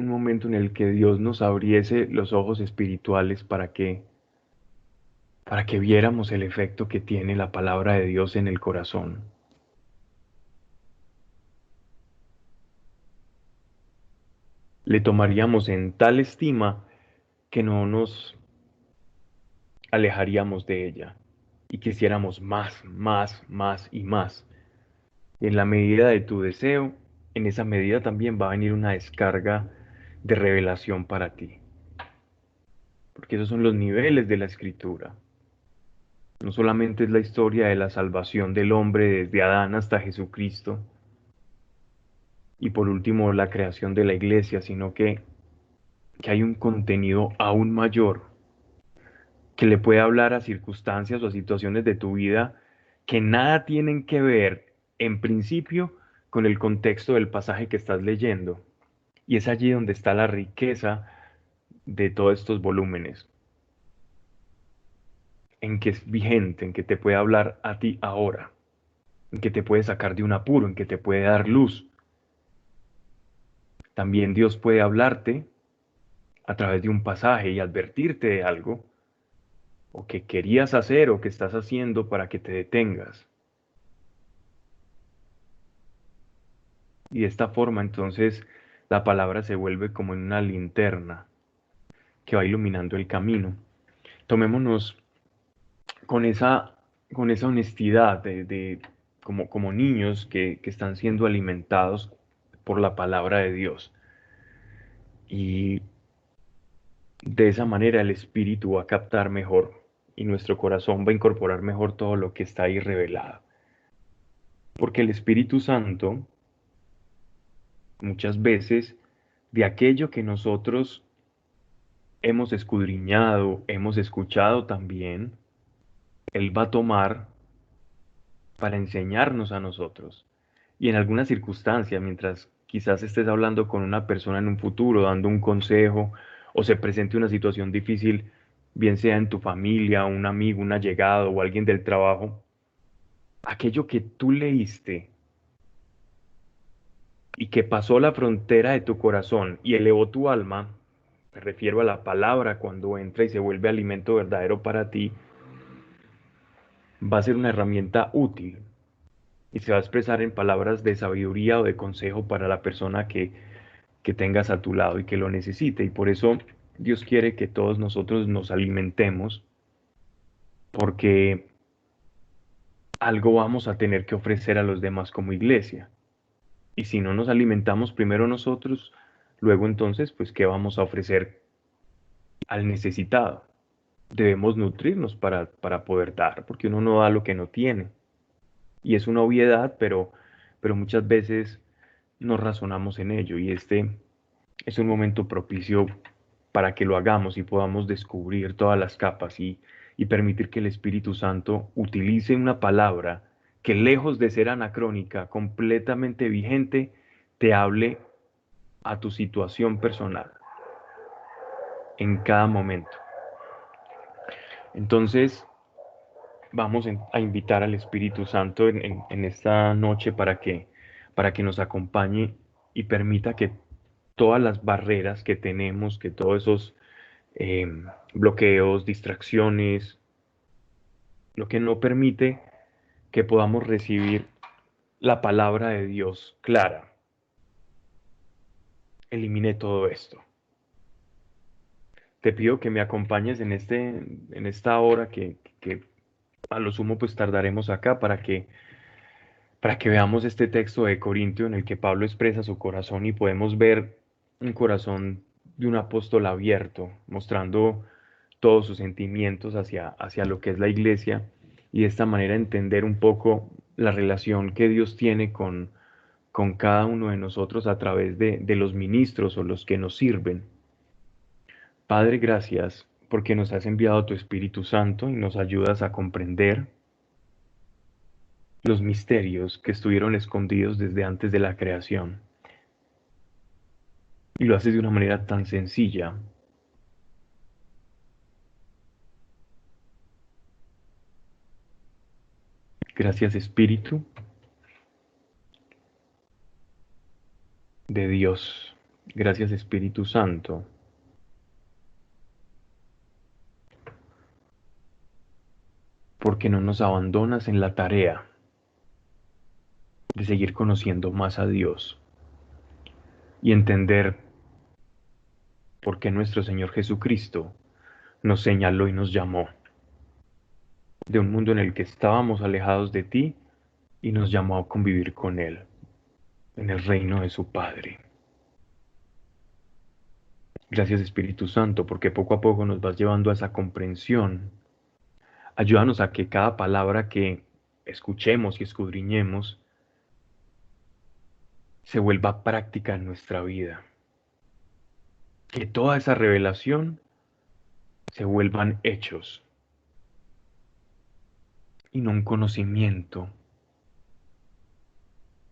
un momento en el que Dios nos abriese los ojos espirituales para que viéramos el efecto que tiene la palabra de Dios en el corazón. Le tomaríamos en tal estima que no nos alejaríamos de ella y quisiéramos más, más, más y más. En la medida de tu deseo, en esa medida también va a venir una descarga de revelación para ti, porque esos son los niveles de la escritura. No solamente es la historia de la salvación del hombre desde Adán hasta Jesucristo y por último la creación de la iglesia, sino que hay un contenido aún mayor que le puede hablar a circunstancias o a situaciones de tu vida que nada tienen que ver en principio con el contexto del pasaje que estás leyendo. Y es allí donde está la riqueza de todos estos volúmenes, en que es vigente, en que te puede hablar a ti ahora, en que te puede sacar de un apuro, en que te puede dar luz. También Dios puede hablarte a través de un pasaje y advertirte de algo, o que querías hacer o que estás haciendo para que te detengas. Y de esta forma entonces la palabra se vuelve como en una linterna que va iluminando el camino. Tomémonos con con esa honestidad como niños que están siendo alimentados por la palabra de Dios. Y de esa manera el espíritu va a captar mejor y nuestro corazón va a incorporar mejor todo lo que está ahí revelado. Porque el Espíritu Santo muchas veces de aquello que nosotros hemos escudriñado, hemos escuchado también, Él va a tomar para enseñarnos a nosotros. Y en alguna circunstancia, mientras quizás estés hablando con una persona en un futuro, dando un consejo, o se presente una situación difícil, bien sea en tu familia, un amigo, un allegado o alguien del trabajo, aquello que tú leíste y que pasó la frontera de tu corazón y elevó tu alma, me refiero a la palabra cuando entra y se vuelve alimento verdadero para ti, va a ser una herramienta útil y se va a expresar en palabras de sabiduría o de consejo para la persona que tengas a tu lado y que lo necesite. Y por eso Dios quiere que todos nosotros nos alimentemos porque algo vamos a tener que ofrecer a los demás como iglesia. Y si no nos alimentamos primero nosotros, luego entonces, pues, ¿qué vamos a ofrecer al necesitado? Debemos nutrirnos para poder dar, porque uno no da lo que no tiene. Y es una obviedad, pero muchas veces no razonamos en ello y este es un momento propicio para que lo hagamos y podamos descubrir todas las capas y permitir que el Espíritu Santo utilice una palabra que lejos de ser anacrónica, completamente vigente, te hable a tu situación personal en cada momento. Entonces, vamos a invitar al Espíritu Santo en esta noche para que nos acompañe y permita que todas las barreras que tenemos, que todos esos eh, bloqueos, distracciones, lo que no permite que podamos recibir la palabra de Dios clara, elimine todo esto. Te pido que me acompañes en esta hora que a lo sumo pues tardaremos acá para que veamos este texto de Corintio en el que Pablo expresa su corazón y podemos ver un corazón de un apóstol abierto, mostrando todos sus sentimientos hacia lo que es la iglesia y de esta manera entender un poco la relación que Dios tiene con cada uno de nosotros a través de los ministros o los que nos sirven. Padre, gracias porque nos has enviado tu Espíritu Santo y nos ayudas a comprender los misterios que estuvieron escondidos desde antes de la creación. Y lo haces de una manera tan sencilla. Gracias, Espíritu de Dios. Gracias, Espíritu Santo, porque no nos abandonas en la tarea de seguir conociendo más a Dios y entender por qué nuestro Señor Jesucristo nos señaló y nos llamó de un mundo en el que estábamos alejados de ti y nos llamó a convivir con Él en el reino de su Padre. Gracias, Espíritu Santo, porque poco a poco nos vas llevando a esa comprensión. Ayúdanos a que cada palabra que escuchemos y escudriñemos se vuelva práctica en nuestra vida. Que toda esa revelación se vuelvan hechos y no un conocimiento.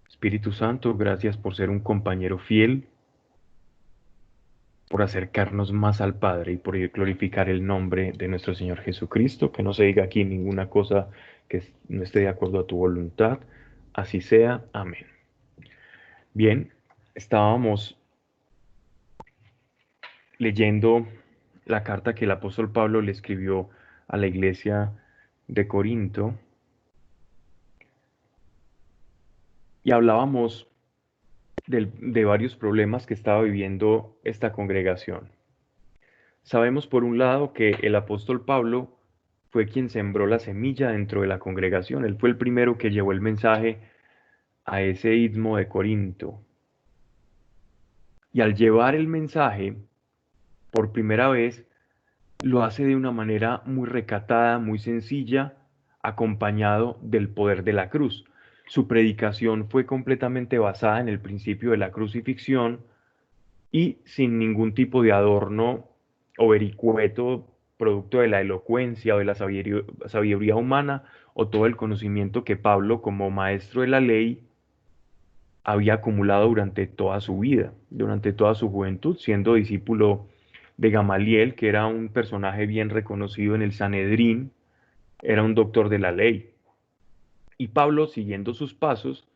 Espíritu Santo, gracias por ser un compañero fiel, por acercarnos más al Padre y por glorificar el nombre de nuestro Señor Jesucristo. Que no se diga aquí ninguna cosa que no esté de acuerdo a tu voluntad. Así sea. Amén. Bien, estábamos leyendo la carta que el apóstol Pablo le escribió a la iglesia de Corinto y hablábamos de varios problemas que estaba viviendo esta congregación. Sabemos por un lado que el apóstol Pablo fue quien sembró la semilla dentro de la congregación. Él fue el primero que llevó el mensaje a ese istmo de Corinto. Y al llevar el mensaje por primera vez, lo hace de una manera muy recatada, muy sencilla, acompañado del poder de la cruz. Su predicación fue completamente basada en el principio de la crucifixión y sin ningún tipo de adorno o vericueto producto de la elocuencia o de la sabiduría humana o todo el conocimiento que Pablo, como maestro de la ley, había acumulado durante toda su vida, durante toda su juventud, siendo discípulo de Gamaliel, que era un personaje bien reconocido en el Sanedrín, era un doctor de la ley. Y Pablo, siguiendo sus pasos,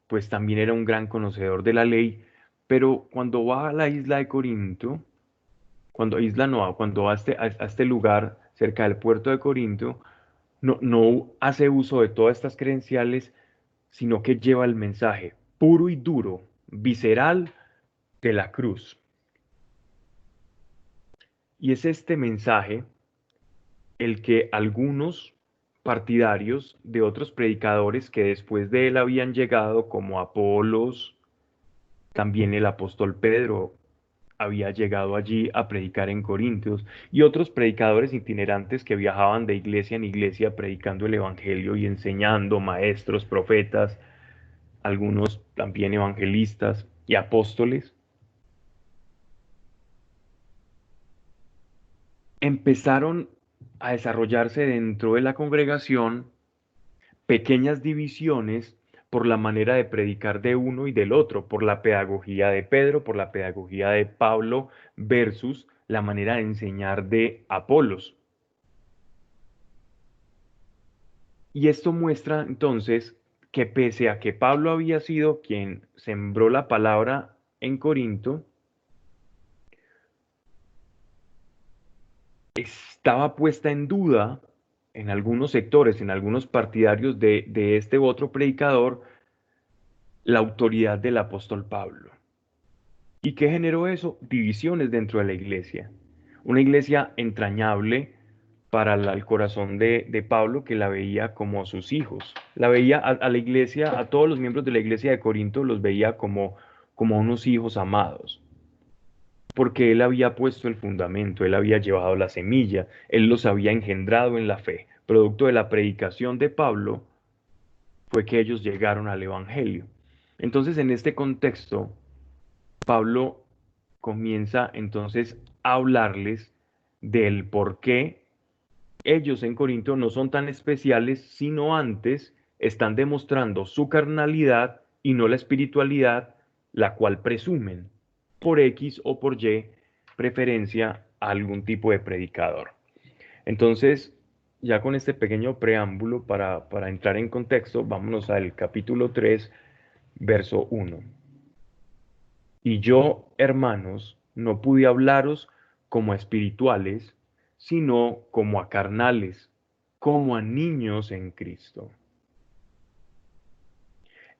pues también era un gran conocedor de la ley, pero cuando va a la isla de Corinto, cuando va a este lugar cerca del puerto de Corinto, no hace uso de todas estas credenciales, sino que lleva el mensaje puro y duro, visceral de la cruz. Y es este mensaje el que algunos partidarios de otros predicadores que después de él habían llegado, como Apolos, también el apóstol Pedro había llegado allí a predicar en Corintios, y otros predicadores itinerantes que viajaban de iglesia en iglesia predicando el Evangelio y enseñando, maestros, profetas, algunos también evangelistas y apóstoles, empezaron a desarrollarse dentro de la congregación pequeñas divisiones por la manera de predicar de uno y del otro, por la pedagogía de Pedro, por la pedagogía de Pablo versus la manera de enseñar de Apolos. Y esto muestra entonces que pese a que Pablo había sido quien sembró la palabra en Corinto, estaba puesta en duda en algunos sectores, en algunos partidarios de este otro predicador, la autoridad del apóstol Pablo. ¿Y qué generó eso? Divisiones dentro de la iglesia. Una iglesia entrañable para el corazón de Pablo, que la veía como sus hijos. La veía a la iglesia, a todos los miembros de la iglesia de Corinto, los veía como unos hijos amados, porque él había puesto el fundamento, él había llevado la semilla, él los había engendrado en la fe. Producto de la predicación de Pablo fue que ellos llegaron al Evangelio. Entonces, en este contexto, Pablo comienza entonces a hablarles del por qué ellos en Corinto no son tan especiales, sino antes están demostrando su carnalidad y no la espiritualidad, la cual presumen por X o por Y preferencia a algún tipo de predicador. Entonces, ya con este pequeño preámbulo para entrar en contexto, vámonos al capítulo 3, verso 1. Y yo, hermanos, no pude hablaros como a espirituales, sino como a carnales, como a niños en Cristo.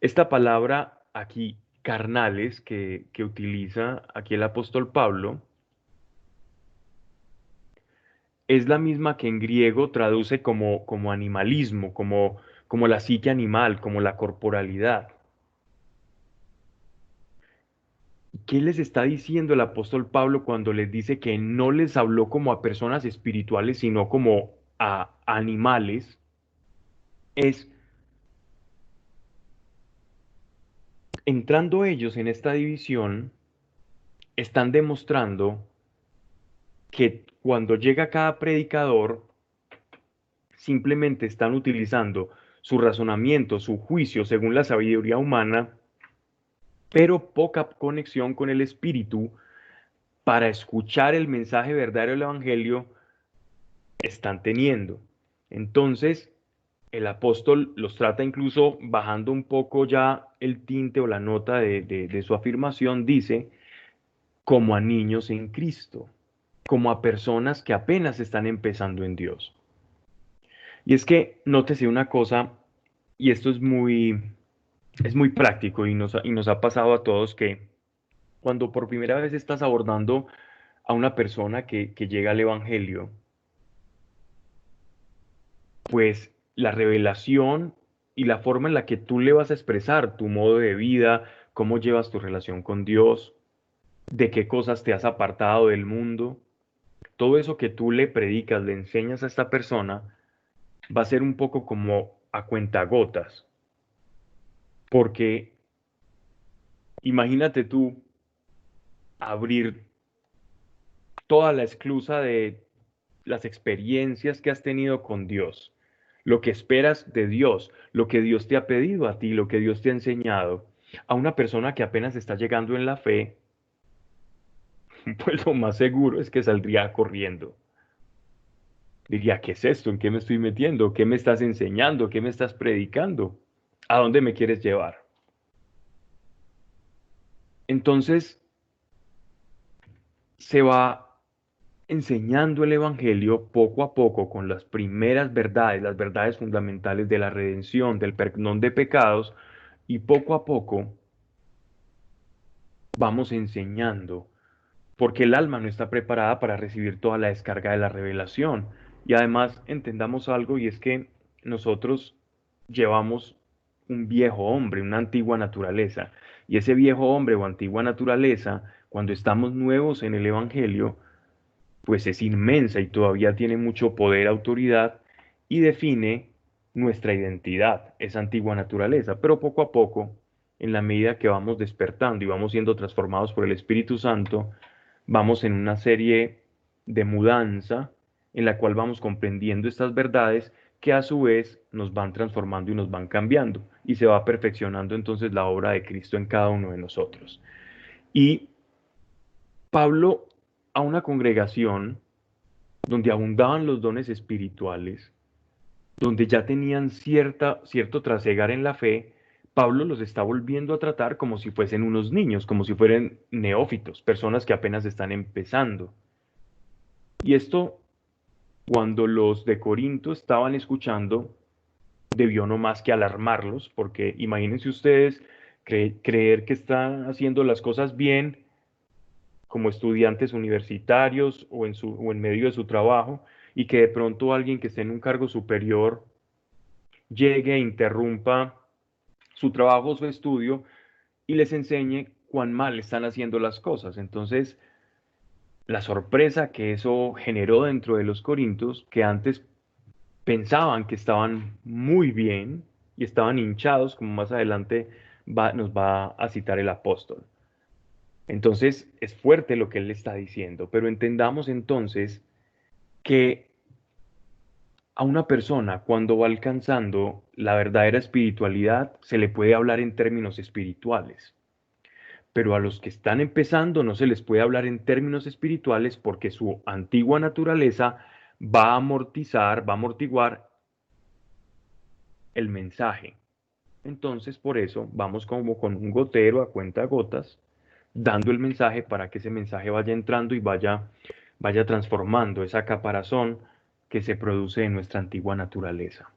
Esta palabra aquí, carnales, que utiliza aquí el apóstol Pablo, es la misma que en griego traduce como animalismo, como la psique animal, como la corporalidad. ¿Qué les está diciendo el apóstol Pablo cuando les dice que no les habló como a personas espirituales, sino como a animales? Es entrando ellos en esta división, están demostrando que cuando llega cada predicador, simplemente están utilizando su razonamiento, su juicio según la sabiduría humana, pero poca conexión con el espíritu para escuchar el mensaje verdadero del evangelio están teniendo. Entonces, el apóstol los trata incluso bajando un poco ya el tinte o la nota de su afirmación, dice, como a niños en Cristo, como a personas que apenas están empezando en Dios. Y es que nótese una cosa, y esto es muy práctico y nos ha pasado a todos que cuando por primera vez estás abordando a una persona que llega al Evangelio, pues la revelación y la forma en la que tú le vas a expresar tu modo de vida, cómo llevas tu relación con Dios, de qué cosas te has apartado del mundo, todo eso que tú le predicas, le enseñas a esta persona, va a ser un poco como a cuentagotas, porque imagínate tú abrir toda la esclusa de las experiencias que has tenido con Dios, lo que esperas de Dios, lo que Dios te ha pedido a ti, lo que Dios te ha enseñado, a una persona que apenas está llegando en la fe, pues lo más seguro es que saldría corriendo. Diría, ¿qué es esto? ¿En qué me estoy metiendo? ¿Qué me estás enseñando? ¿Qué me estás predicando? ¿A dónde me quieres llevar? Entonces se va enseñando el Evangelio poco a poco con las primeras verdades, las verdades fundamentales de la redención, del perdón de pecados, y poco a poco vamos enseñando, porque el alma no está preparada para recibir toda la descarga de la revelación. Y además entendamos algo, y es que nosotros llevamos un viejo hombre, una antigua naturaleza, y ese viejo hombre o antigua naturaleza, cuando estamos nuevos en el Evangelio, pues es inmensa y todavía tiene mucho poder, autoridad y define nuestra identidad, esa antigua naturaleza. Pero poco a poco, en la medida que vamos despertando y vamos siendo transformados por el Espíritu Santo, vamos en una serie de mudanza en la cual vamos comprendiendo estas verdades que a su vez nos van transformando y nos van cambiando y se va perfeccionando entonces la obra de Cristo en cada uno de nosotros. Y Pablo a una congregación donde abundaban los dones espirituales, donde ya tenían cierto trasegar en la fe, Pablo los está volviendo a tratar como si fuesen unos niños, como si fueran neófitos, personas que apenas están empezando. Y esto, cuando los de Corinto estaban escuchando, debió no más que alarmarlos, porque imagínense ustedes creer que están haciendo las cosas bien como estudiantes universitarios o en medio de su trabajo y que de pronto alguien que esté en un cargo superior llegue e interrumpa su trabajo o su estudio y les enseñe cuán mal están haciendo las cosas. Entonces, la sorpresa que eso generó dentro de los corintios, que antes pensaban que estaban muy bien y estaban hinchados, como más adelante nos va a citar el apóstol. Entonces, es fuerte lo que él le está diciendo, pero entendamos entonces que a una persona cuando va alcanzando la verdadera espiritualidad se le puede hablar en términos espirituales, pero a los que están empezando no se les puede hablar en términos espirituales porque su antigua naturaleza va a amortizar, va a amortiguar el mensaje. Entonces, por eso vamos como con un gotero a cuenta gotas dando el mensaje para que ese mensaje vaya entrando y vaya transformando esa caparazón que se produce en nuestra antigua naturaleza.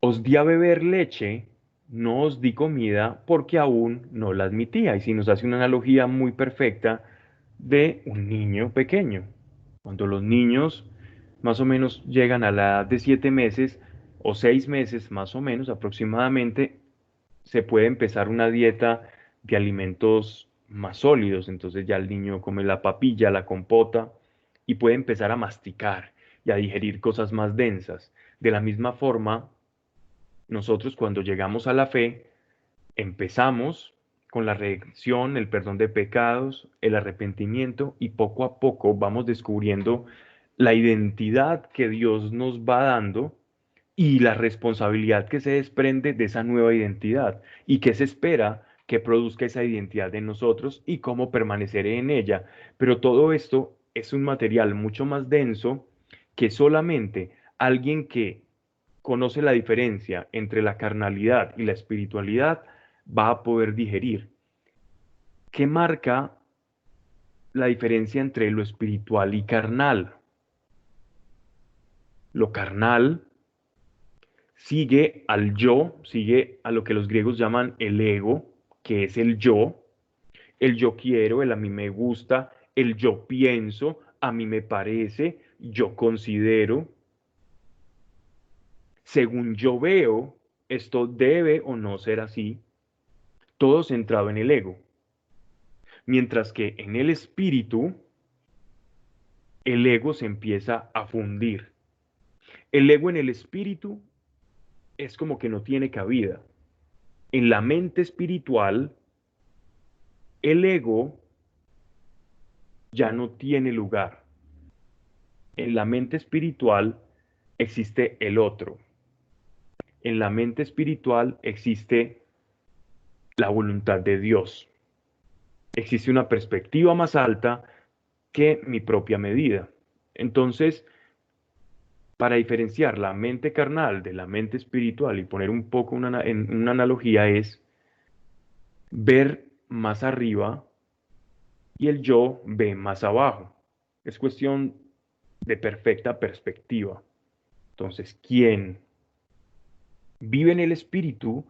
Os di a beber leche, no os di comida porque aún no la admitía. Y si nos hace una analogía muy perfecta de un niño pequeño. Cuando los niños más o menos llegan a la edad de 7 meses o 6 meses más o menos aproximadamente, se puede empezar una dieta de alimentos más sólidos. Entonces ya el niño come la papilla, la compota y puede empezar a masticar y a digerir cosas más densas. De la misma forma, nosotros cuando llegamos a la fe, empezamos con la redención, el perdón de pecados, el arrepentimiento y poco a poco vamos descubriendo la identidad que Dios nos va dando y la responsabilidad que se desprende de esa nueva identidad y que se espera que produzca esa identidad en nosotros y cómo permanecer en ella. Pero todo esto es un material mucho más denso que solamente alguien que conoce la diferencia entre la carnalidad y la espiritualidad va a poder digerir. ¿Qué marca la diferencia entre lo espiritual y carnal? Lo carnal sigue al yo, sigue a lo que los griegos llaman el ego, que es el yo quiero, el a mí me gusta, el yo pienso, a mí me parece, yo considero, según yo veo, esto debe o no ser así, todo centrado en el ego. Mientras que en el espíritu, el ego se empieza a fundir. El ego en el espíritu es como que no tiene cabida. En la mente espiritual, el ego ya no tiene lugar. En la mente espiritual existe el otro. En la mente espiritual existe la voluntad de Dios. Existe una perspectiva más alta que mi propia medida. Entonces, para diferenciar la mente carnal de la mente espiritual y poner un poco en una analogía es ver más arriba y el yo ve más abajo. Es cuestión de perfecta perspectiva. Entonces, quien vive en el espíritu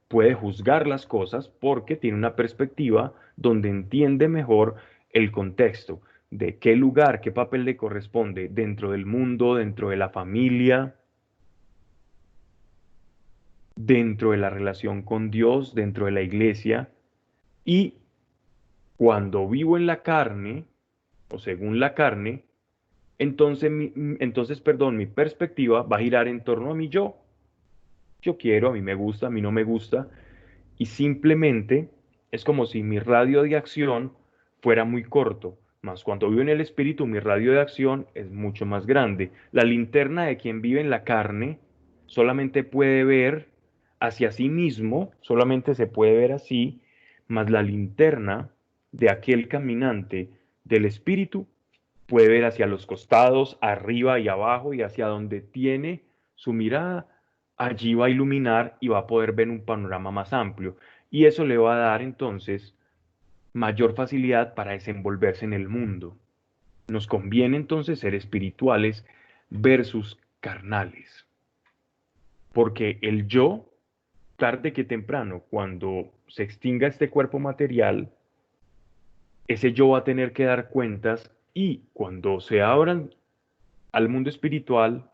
puede juzgar las cosas porque tiene una perspectiva donde entiende mejor el contexto de qué lugar, qué papel le corresponde dentro del mundo, dentro de la familia, dentro de la relación con Dios, dentro de la iglesia. Y cuando vivo en la carne, o según la carne, entonces, mi perspectiva va a girar en torno a mi yo. Yo quiero, a mí me gusta, a mí no me gusta. Y simplemente es como si mi radio de acción fuera muy corto. Más cuando vivo en el espíritu, mi radio de acción es mucho más grande. La linterna de quien vive en la carne solamente puede ver hacia sí mismo, solamente se puede ver así, más la linterna de aquel caminante del espíritu puede ver hacia los costados, arriba y abajo y hacia donde tiene su mirada. Allí va a iluminar y va a poder ver un panorama más amplio. Y eso le va a dar entonces mayor facilidad para desenvolverse en el mundo. Nos conviene entonces ser espirituales versus carnales. Porque el yo, tarde que temprano, cuando se extinga este cuerpo material, ese yo va a tener que dar cuentas y cuando se abran al mundo espiritual,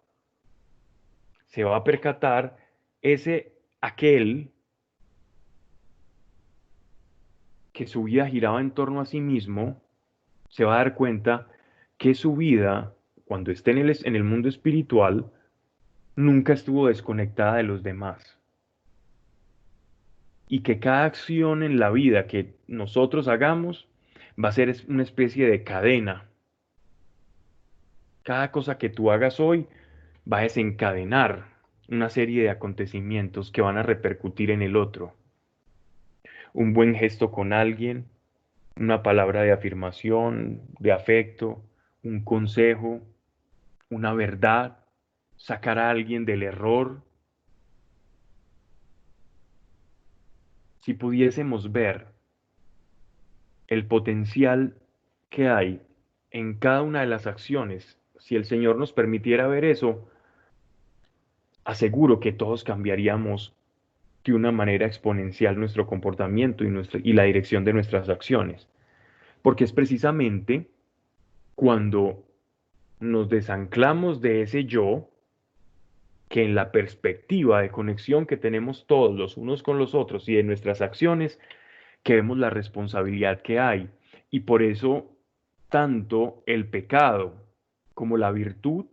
se va a percatar aquel que su vida giraba en torno a sí mismo, se va a dar cuenta que su vida, cuando esté en el mundo espiritual, nunca estuvo desconectada de los demás. Y que cada acción en la vida que nosotros hagamos va a ser una especie de cadena. Cada cosa que tú hagas hoy va a desencadenar una serie de acontecimientos que van a repercutir en el otro. Un buen gesto con alguien, una palabra de afirmación, de afecto, un consejo, una verdad, sacar a alguien del error, si pudiésemos ver el potencial que hay en cada una de las acciones, si el Señor nos permitiera ver eso, aseguro que todos cambiaríamos de una manera exponencial nuestro comportamiento y la dirección de nuestras acciones. Porque es precisamente cuando nos desanclamos de ese yo, que en la perspectiva de conexión que tenemos todos los unos con los otros y de nuestras acciones, que vemos la responsabilidad que hay. Y por eso, tanto el pecado como la virtud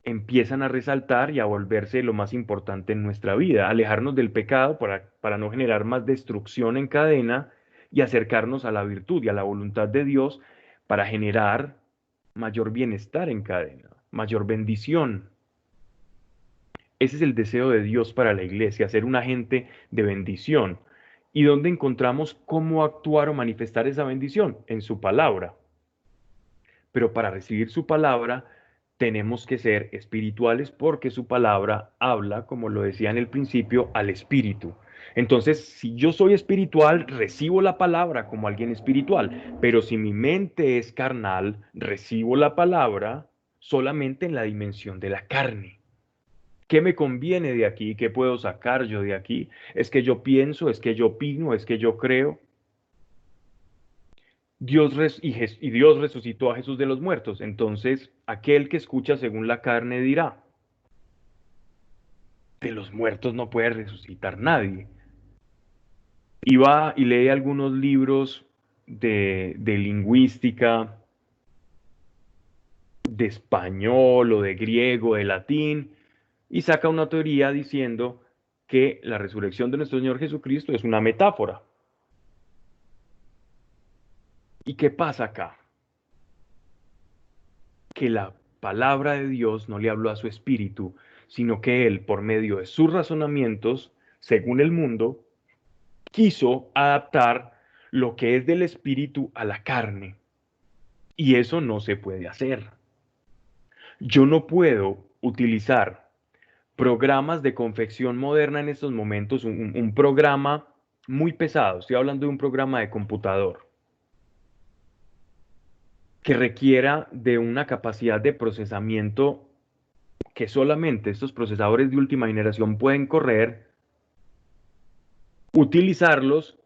empiezan a resaltar y a volverse lo más importante en nuestra vida, alejarnos del pecado para no generar más destrucción en cadena y acercarnos a la virtud y a la voluntad de Dios para generar mayor bienestar en cadena, mayor bendición. Ese es el deseo de Dios para la iglesia, ser un agente de bendición. ¿Y dónde encontramos cómo actuar o manifestar esa bendición? En su palabra. Pero para recibir su palabra tenemos que ser espirituales porque su palabra habla, como lo decía en el principio, al espíritu. Entonces, si yo soy espiritual, recibo la palabra como alguien espiritual, pero si mi mente es carnal, recibo la palabra solamente en la dimensión de la carne. ¿Qué me conviene de aquí? ¿Qué puedo sacar yo de aquí? ¿Es que yo pienso? ¿Es que yo opino? ¿Es que yo creo? Y Dios resucitó a Jesús de los muertos. Entonces, aquel que escucha según la carne dirá, de los muertos no puede resucitar nadie. Y va y lee algunos libros de lingüística, de español o de griego, de latín, y saca una teoría diciendo que la resurrección de nuestro Señor Jesucristo es una metáfora. ¿Y qué pasa acá? Que la palabra de Dios no le habló a su espíritu, sino que él, por medio de sus razonamientos, según el mundo, quiso adaptar lo que es del espíritu a la carne. Y eso no se puede hacer. Yo no puedo utilizar programas de confección moderna en estos momentos, un programa muy pesado, estoy hablando de un programa de computador, que requiera de una capacidad de procesamiento que solamente estos procesadores de última generación pueden correr, utilizarlos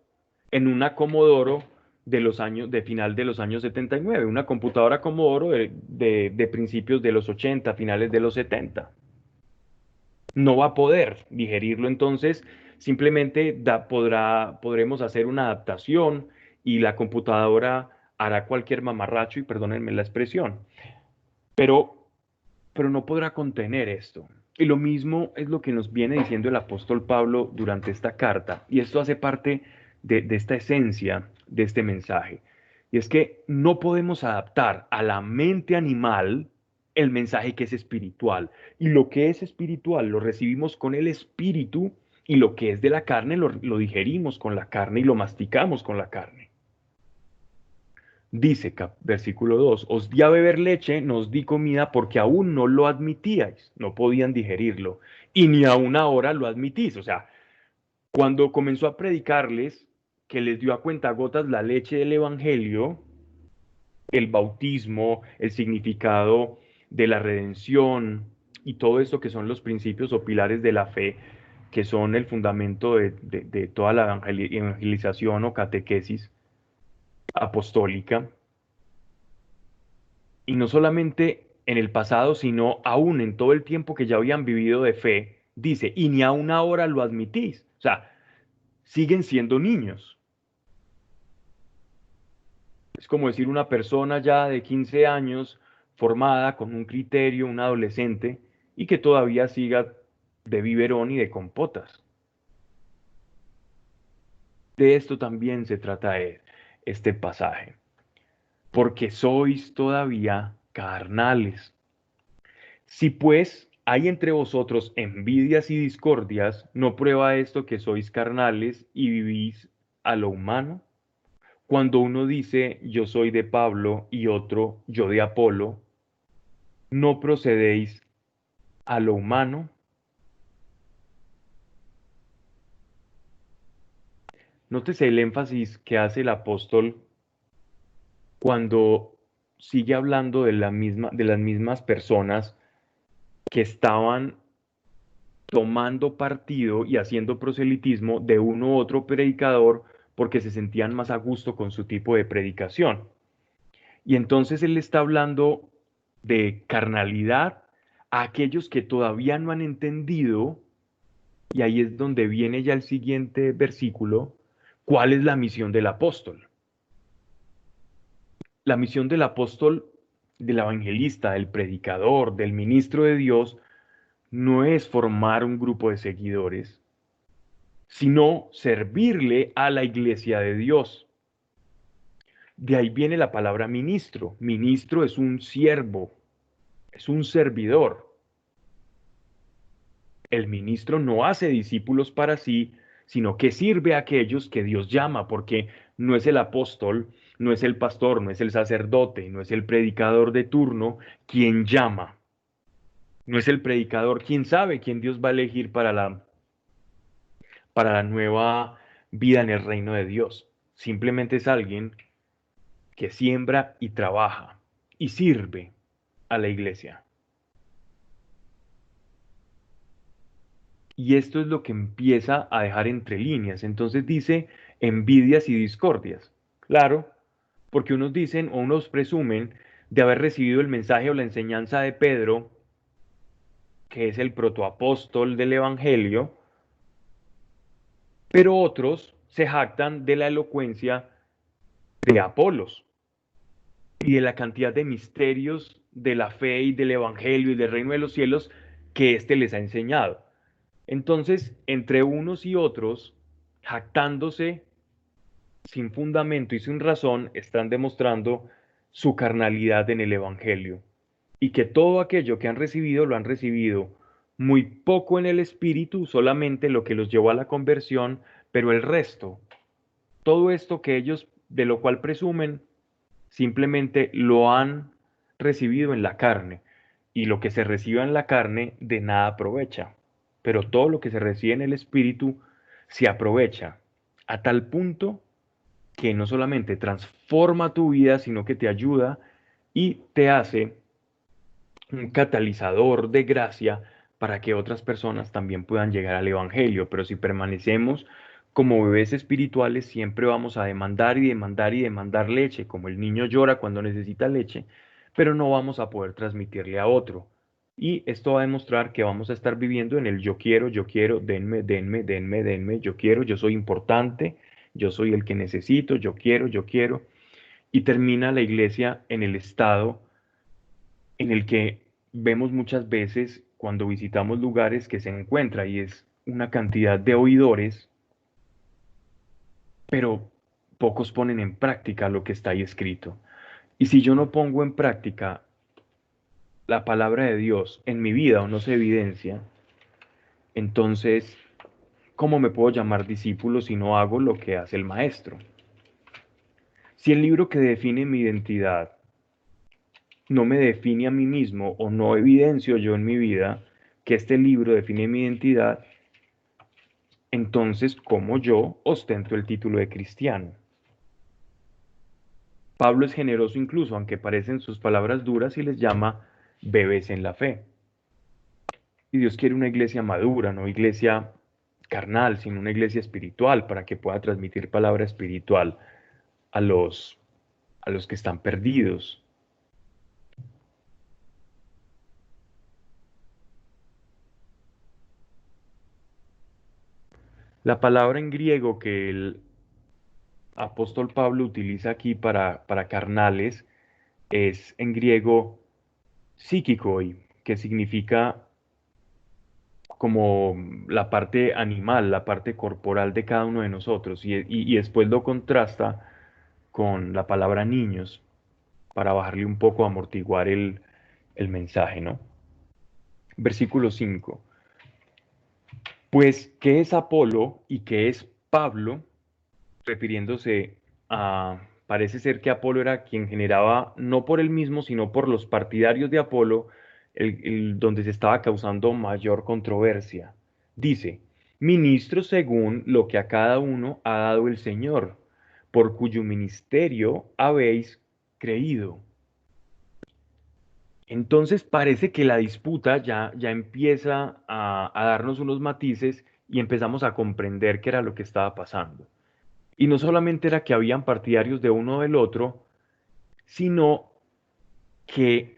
en una Commodore de final de los años 79, una computadora Commodore de principios de los 80, finales de los 70. No va a poder digerirlo, entonces simplemente podremos hacer una adaptación y la computadora hará cualquier mamarracho, y perdónenme la expresión, pero no podrá contener esto. Y lo mismo es lo que nos viene diciendo el apóstol Pablo durante esta carta, y esto hace parte de esta esencia de este mensaje. Y es que no podemos adaptar a la mente animal el mensaje que es espiritual. Y lo que es espiritual lo recibimos con el espíritu, y lo que es de la carne lo digerimos con la carne y lo masticamos con la carne. Dice, versículo 2: os di a beber leche, no os di comida porque aún no lo admitíais, no podían digerirlo, y ni aún ahora lo admitís. O sea, cuando comenzó a predicarles, que les dio a cuentagotas la leche del evangelio, el bautismo, el significado de la redención y todo esto que son los principios o pilares de la fe, que son el fundamento de toda la evangelización o catequesis apostólica. Y no solamente en el pasado, sino aún en todo el tiempo que ya habían vivido de fe, dice, y ni aún ahora lo admitís. O sea, siguen siendo niños. Es como decir una persona ya de 15 años, formada, con un criterio, un adolescente, y que todavía siga de biberón y de compotas. De esto también se trata este pasaje. Porque sois todavía carnales. Si pues hay entre vosotros envidias y discordias, ¿no prueba esto que sois carnales y vivís a lo humano? Cuando uno dice yo soy de Pablo y otro yo de Apolo, ¿no procedéis a lo humano? Nótese el énfasis que hace el apóstol cuando sigue hablando de de las mismas personas que estaban tomando partido y haciendo proselitismo de uno u otro predicador porque se sentían más a gusto con su tipo de predicación. Y entonces él está hablando de carnalidad a aquellos que todavía no han entendido, y ahí es donde viene ya el siguiente versículo, cuál es la misión del apóstol. La misión del apóstol, del evangelista, del predicador, del ministro de Dios, no es formar un grupo de seguidores, sino servirle a la iglesia de Dios. De ahí viene la palabra ministro. Ministro es un siervo, es un servidor. El ministro no hace discípulos para sí, sino que sirve a aquellos que Dios llama, porque no es el apóstol, no es el pastor, no es el sacerdote, no es el predicador de turno quien llama. No es el predicador quien sabe quién Dios va a elegir para la nueva vida en el reino de Dios. Simplemente es alguien que siembra y trabaja y sirve a la iglesia. Y esto es lo que empieza a dejar entre líneas. Entonces dice envidias y discordias. Claro, porque unos dicen o unos presumen de haber recibido el mensaje o la enseñanza de Pedro, que es el protoapóstol del Evangelio, pero otros se jactan de la elocuencia de Apolos y de la cantidad de misterios de la fe y del Evangelio y del reino de los cielos que éste les ha enseñado. Entonces, entre unos y otros, jactándose sin fundamento y sin razón, están demostrando su carnalidad en el Evangelio y que todo aquello que han recibido lo han recibido muy poco en el espíritu, solamente lo que los llevó a la conversión, pero el resto, todo esto que ellos de lo cual presumen, simplemente lo han recibido en la carne, y lo que se recibe en la carne de nada aprovecha, pero todo lo que se recibe en el espíritu se aprovecha a tal punto que no solamente transforma tu vida, sino que te ayuda y te hace un catalizador de gracia para que otras personas también puedan llegar al Evangelio. Pero si permanecemos como bebés espirituales, siempre vamos a demandar y demandar y demandar leche, como el niño llora cuando necesita leche, pero no vamos a poder transmitirle a otro. Y esto va a demostrar que vamos a estar viviendo en el yo quiero, denme, denme, denme, denme, yo quiero, yo soy importante, yo soy el que necesito, yo quiero, yo quiero. Y termina la iglesia en el estado en el que vemos muchas veces cuando visitamos lugares que se encuentra, y es una cantidad de oidores, pero pocos ponen en práctica lo que está ahí escrito. Y si yo no pongo en práctica la palabra de Dios en mi vida o no se evidencia, entonces, ¿cómo me puedo llamar discípulo si no hago lo que hace el maestro? Si el libro que define mi identidad no me define a mí mismo o no evidencio yo en mi vida que este libro define mi identidad, entonces, ¿cómo yo ostento el título de cristiano? Pablo es generoso incluso, aunque parecen sus palabras duras, y les llama bebés en la fe. Y Dios quiere una iglesia madura, no iglesia carnal, sino una iglesia espiritual para que pueda transmitir palabra espiritual a a los que están perdidos. La palabra en griego que el apóstol Pablo utiliza aquí para carnales es en griego psíquicoi, que significa como la parte animal, la parte corporal de cada uno de nosotros, y después lo contrasta con la palabra niños para bajarle un poco, amortiguar el mensaje, ¿no? Versículo 5. Pues, ¿qué es Apolo y qué es Pablo? Refiriéndose a, parece ser que Apolo era quien generaba, no por él mismo, sino por los partidarios de Apolo, donde se estaba causando mayor controversia. Dice, ministros según lo que a cada uno ha dado el Señor, por cuyo ministerio habéis creído. Entonces parece que la disputa ya empieza a darnos unos matices y empezamos a comprender qué era lo que estaba pasando. Y no solamente era que habían partidarios de uno o del otro, sino que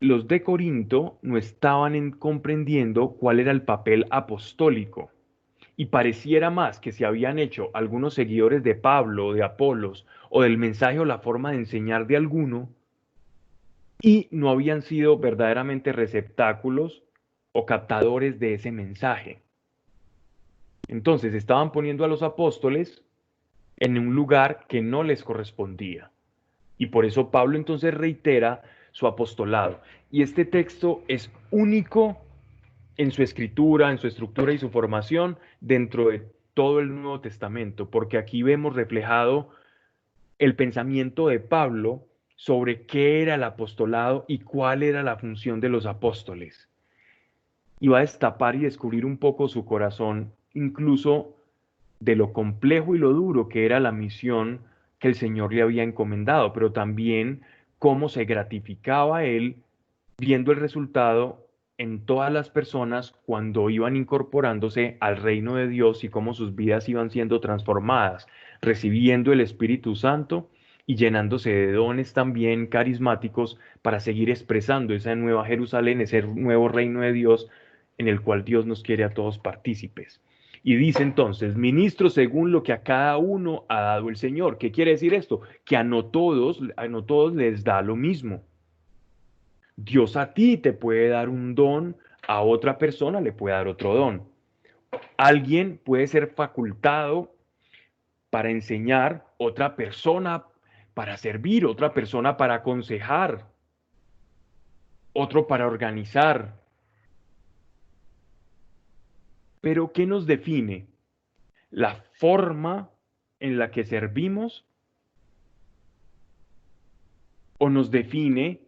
los de Corinto no estaban comprendiendo cuál era el papel apostólico. Y pareciera más que se habían hecho algunos seguidores de Pablo o de Apolos o del mensaje o la forma de enseñar de alguno y no habían sido verdaderamente receptáculos o captadores de ese mensaje. Entonces estaban poniendo a los apóstoles en un lugar que no les correspondía. Y por eso Pablo entonces reitera su apostolado. Y este texto es único en su escritura, en su estructura y su formación dentro de todo el Nuevo Testamento, porque aquí vemos reflejado el pensamiento de Pablo sobre qué era el apostolado y cuál era la función de los apóstoles. Y va a destapar y descubrir un poco su corazón, incluso de lo complejo y lo duro que era la misión que el Señor le había encomendado, pero también cómo se gratificaba él viendo el resultado en todas las personas cuando iban incorporándose al reino de Dios y cómo sus vidas iban siendo transformadas, recibiendo el Espíritu Santo y llenándose de dones también carismáticos para seguir expresando esa nueva Jerusalén, ese nuevo reino de Dios en el cual Dios nos quiere a todos partícipes. Y dice entonces, ministros según lo que a cada uno ha dado el Señor. ¿Qué quiere decir esto? Que a no todos les da lo mismo. Dios a ti te puede dar un don, a otra persona le puede dar otro don. Alguien puede ser facultado para enseñar, otra persona para servir, otra persona para aconsejar, otro para organizar. Pero ¿qué nos define? ¿La forma en la que servimos o nos define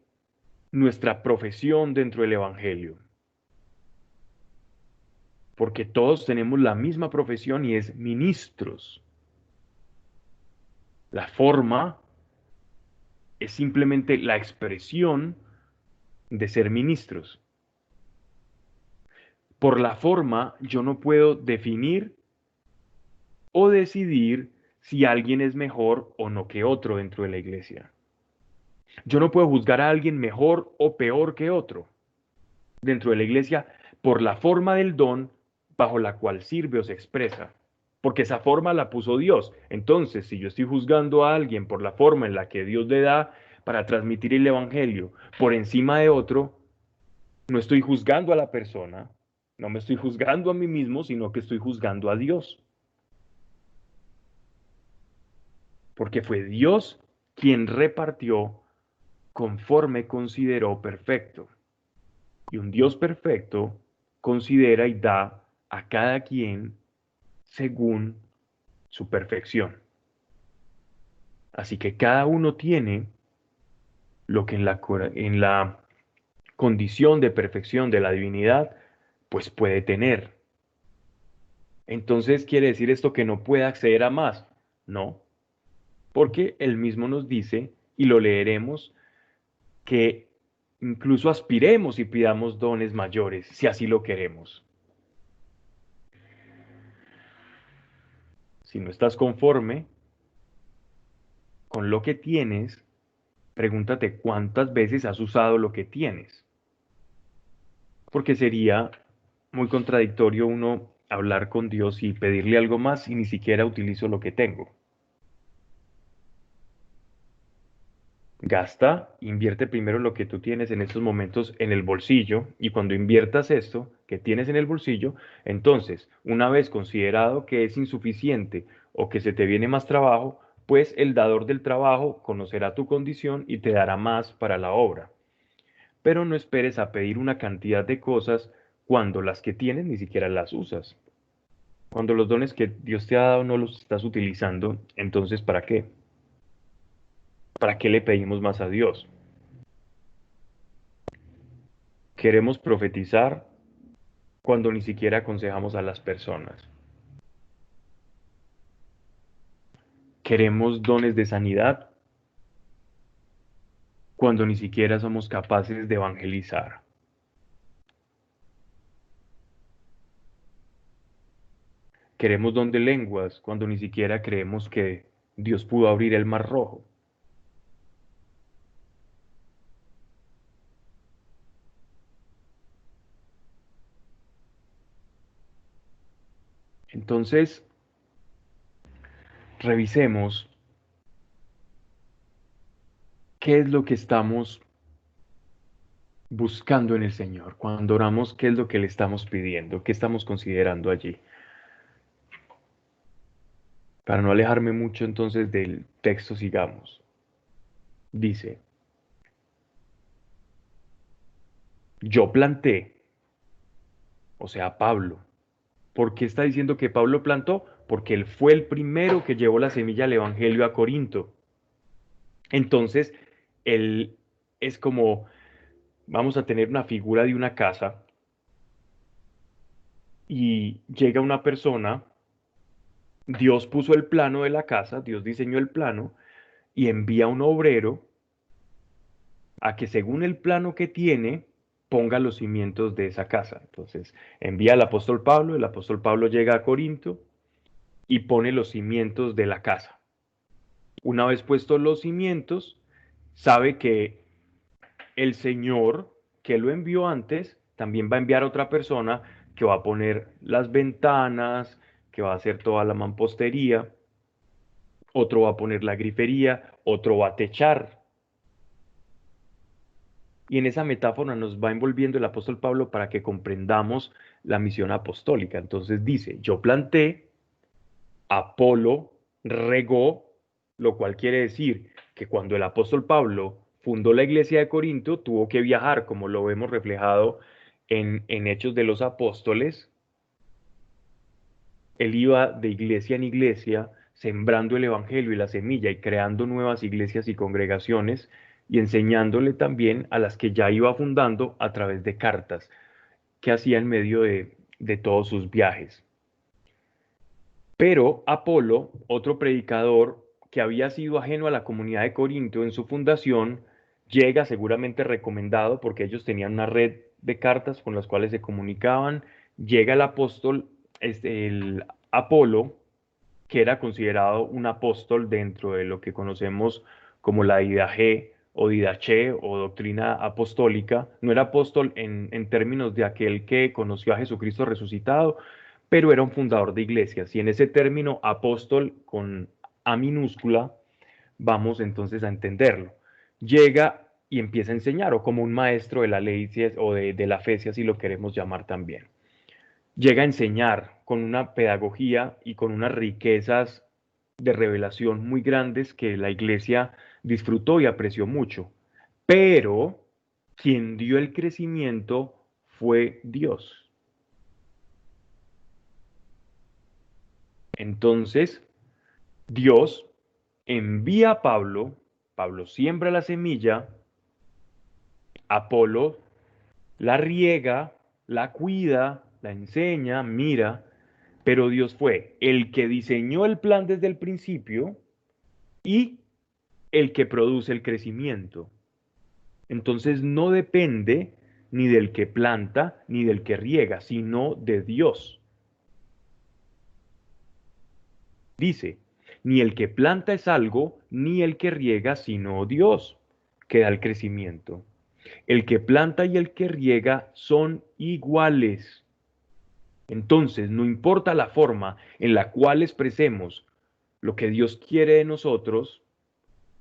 nuestra profesión dentro del Evangelio? Porque todos tenemos la misma profesión y es ministros. La forma es simplemente la expresión de ser ministros. Por la forma, yo no puedo definir o decidir si alguien es mejor o no que otro dentro de la iglesia. Yo no puedo juzgar a alguien mejor o peor que otro dentro de la iglesia por la forma del don bajo la cual sirve o se expresa. Porque esa forma la puso Dios. Entonces, si yo estoy juzgando a alguien por la forma en la que Dios le da para transmitir el Evangelio por encima de otro, no estoy juzgando a la persona, no me estoy juzgando a mí mismo, sino que estoy juzgando a Dios. Porque fue Dios quien repartió conforme consideró perfecto. Y un Dios perfecto considera y da a cada quien según su perfección. Así que cada uno tiene lo que en la condición de perfección de la divinidad, pues puede tener. Entonces, ¿quiere decir esto que no puede acceder a más? No, porque él mismo nos dice, y lo leeremos, que incluso aspiremos y pidamos dones mayores, si así lo queremos. Si no estás conforme con lo que tienes, pregúntate cuántas veces has usado lo que tienes, porque sería muy contradictorio uno hablar con Dios y pedirle algo más y ni siquiera utilizo lo que tengo. Gasta, invierte primero lo que tú tienes en estos momentos en el bolsillo y cuando inviertas esto que tienes en el bolsillo, entonces, una vez considerado que es insuficiente o que se te viene más trabajo, pues el dador del trabajo conocerá tu condición y te dará más para la obra. Pero no esperes a pedir una cantidad de cosas cuando las que tienes ni siquiera las usas. Cuando los dones que Dios te ha dado no los estás utilizando, entonces ¿para qué? ¿Para qué le pedimos más a Dios? Queremos profetizar, cuando ni siquiera aconsejamos a las personas. Queremos dones de sanidad cuando ni siquiera somos capaces de evangelizar. Queremos don de lenguas cuando ni siquiera creemos que Dios pudo abrir el mar rojo. Entonces, revisemos qué es lo que estamos buscando en el Señor. Cuando oramos, ¿qué es lo que le estamos pidiendo? ¿Qué estamos considerando allí? Para no alejarme mucho entonces del texto, sigamos. Dice, yo planté, o sea, Pablo. ¿Por qué está diciendo que Pablo plantó? Porque él fue el primero que llevó la semilla del Evangelio a Corinto. Entonces, él es como, vamos a tener una figura de una casa y llega una persona, Dios puso el plano de la casa, Dios diseñó el plano y envía un obrero a que según el plano que tiene, ponga los cimientos de esa casa. Entonces, envía al apóstol Pablo, el apóstol Pablo llega a Corinto y pone los cimientos de la casa. Una vez puestos los cimientos, sabe que el Señor que lo envió antes también va a enviar a otra persona que va a poner las ventanas, que va a hacer toda la mampostería, otro va a poner la grifería, otro va a techar. Y en esa metáfora nos va envolviendo el apóstol Pablo para que comprendamos la misión apostólica. Entonces dice, yo planté, Apolo regó, lo cual quiere decir que cuando el apóstol Pablo fundó la iglesia de Corinto, tuvo que viajar, como lo vemos reflejado en Hechos de los Apóstoles. Él iba de iglesia en iglesia, sembrando el evangelio y la semilla y creando nuevas iglesias y congregaciones y enseñándole también a las que ya iba fundando a través de cartas que hacía en medio de todos sus viajes. Pero Apolo, otro predicador que había sido ajeno a la comunidad de Corinto en su fundación, llega seguramente recomendado porque ellos tenían una red de cartas con las cuales se comunicaban. Llega el apóstol, el Apolo, que era considerado un apóstol dentro de lo que conocemos como la didache o didache o doctrina apostólica. No era apóstol en términos de aquel que conoció a Jesucristo resucitado, pero era un fundador de iglesias. Y en ese término apóstol con A minúscula, vamos entonces a entenderlo. Llega y empieza a enseñar, o como un maestro de la ley o de la fe, si así lo queremos llamar también. Llega a enseñar con una pedagogía y con unas riquezas de revelación muy grandes que la iglesia disfrutó y apreció mucho. Pero quien dio el crecimiento fue Dios. Entonces, Dios envía a Pablo, Pablo siembra la semilla, Apolo la riega, la cuida, la enseña, mira, pero Dios fue el que diseñó el plan desde el principio y el que produce el crecimiento. Entonces no depende ni del que planta ni del que riega, sino de Dios. Dice, ni el que planta es algo, ni el que riega, sino Dios, que da el crecimiento. El que planta y el que riega son iguales. Entonces, no importa la forma en la cual expresemos lo que Dios quiere de nosotros,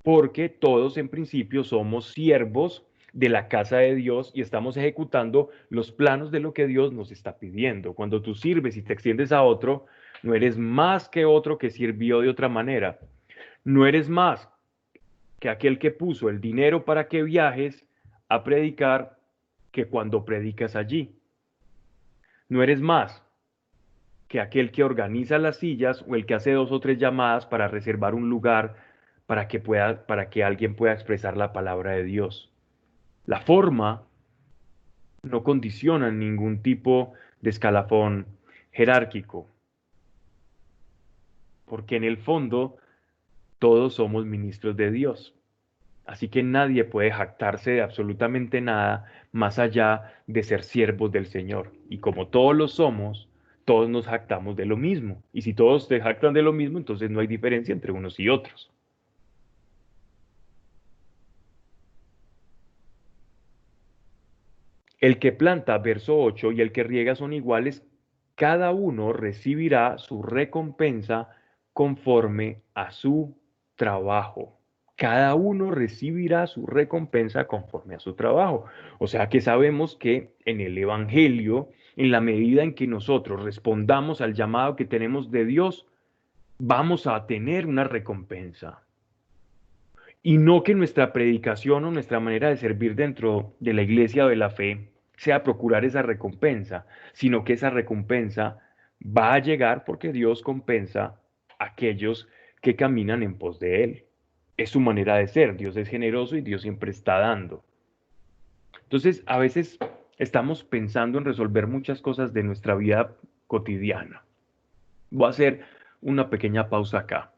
porque todos en principio somos siervos de la casa de Dios y estamos ejecutando los planos de lo que Dios nos está pidiendo. Cuando tú sirves y te extiendes a otro, no eres más que otro que sirvió de otra manera. No eres más que aquel que puso el dinero para que viajes a predicar que cuando predicas allí. No eres más que aquel que organiza las sillas o el que hace dos o tres llamadas para reservar un lugar para que alguien pueda expresar la palabra de Dios. La forma no condiciona ningún tipo de escalafón jerárquico, porque en el fondo todos somos ministros de Dios. Así que nadie puede jactarse de absolutamente nada más allá de ser siervos del Señor. Y como todos lo somos, todos nos jactamos de lo mismo. Y si todos se jactan de lo mismo, entonces no hay diferencia entre unos y otros. El que planta, verso 8, y el que riega son iguales, cada uno recibirá su recompensa conforme a su trabajo. Cada uno recibirá su recompensa conforme a su trabajo. O sea que sabemos que en el Evangelio, en la medida en que nosotros respondamos al llamado que tenemos de Dios, vamos a tener una recompensa. Y no que nuestra predicación o nuestra manera de servir dentro de la iglesia o de la fe sea procurar esa recompensa, sino que esa recompensa va a llegar porque Dios compensa a aquellos que caminan en pos de Él. Es su manera de ser. Dios es generoso y Dios siempre está dando. Entonces, a veces estamos pensando en resolver muchas cosas de nuestra vida cotidiana. Voy a hacer una pequeña pausa acá.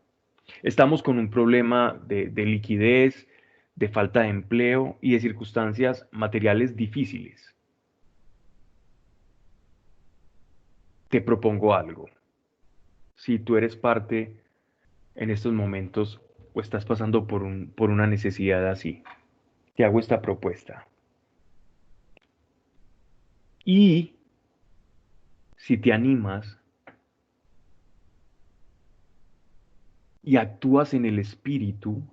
Estamos con un problema de liquidez, de falta de empleo y de circunstancias materiales difíciles. Te propongo algo. Si tú eres parte en estos momentos o estás pasando por una necesidad así, te hago esta propuesta. Y si te animas y actúas en el Espíritu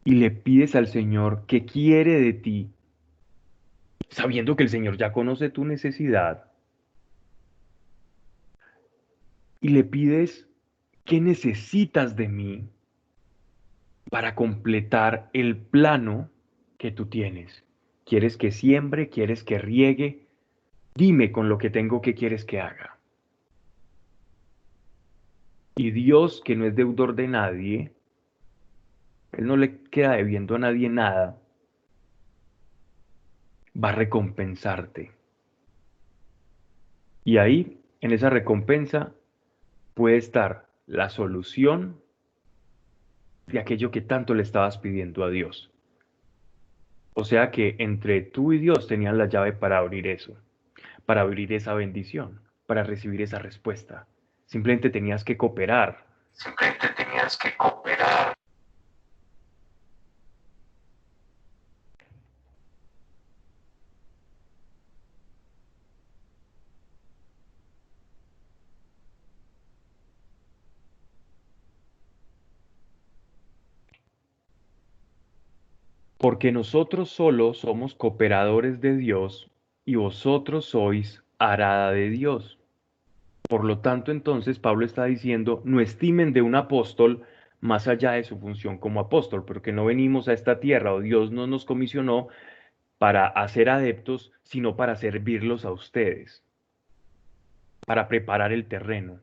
y le pides al Señor qué quiere de ti, sabiendo que el Señor ya conoce tu necesidad, y le pides qué necesitas de mí para completar el plano que tú tienes. ¿Quieres que siembre? ¿Quieres que riegue? Dime con lo que tengo qué quieres que haga. Y Dios, que no es deudor de nadie, Él no le queda debiendo a nadie nada, va a recompensarte. Y ahí, en esa recompensa, puede estar la solución de aquello que tanto le estabas pidiendo a Dios. O sea que entre tú y Dios tenían la llave para abrir esa bendición, para recibir esa respuesta. Simplemente tenías que cooperar. Simplemente tenías que cooperar. Porque nosotros solo somos cooperadores de Dios y vosotros sois arada de Dios. Por lo tanto, entonces Pablo está diciendo, no estimen de un apóstol más allá de su función como apóstol, porque no venimos a esta tierra o Dios no nos comisionó para hacer adeptos, sino para servirlos a ustedes, para preparar el terreno.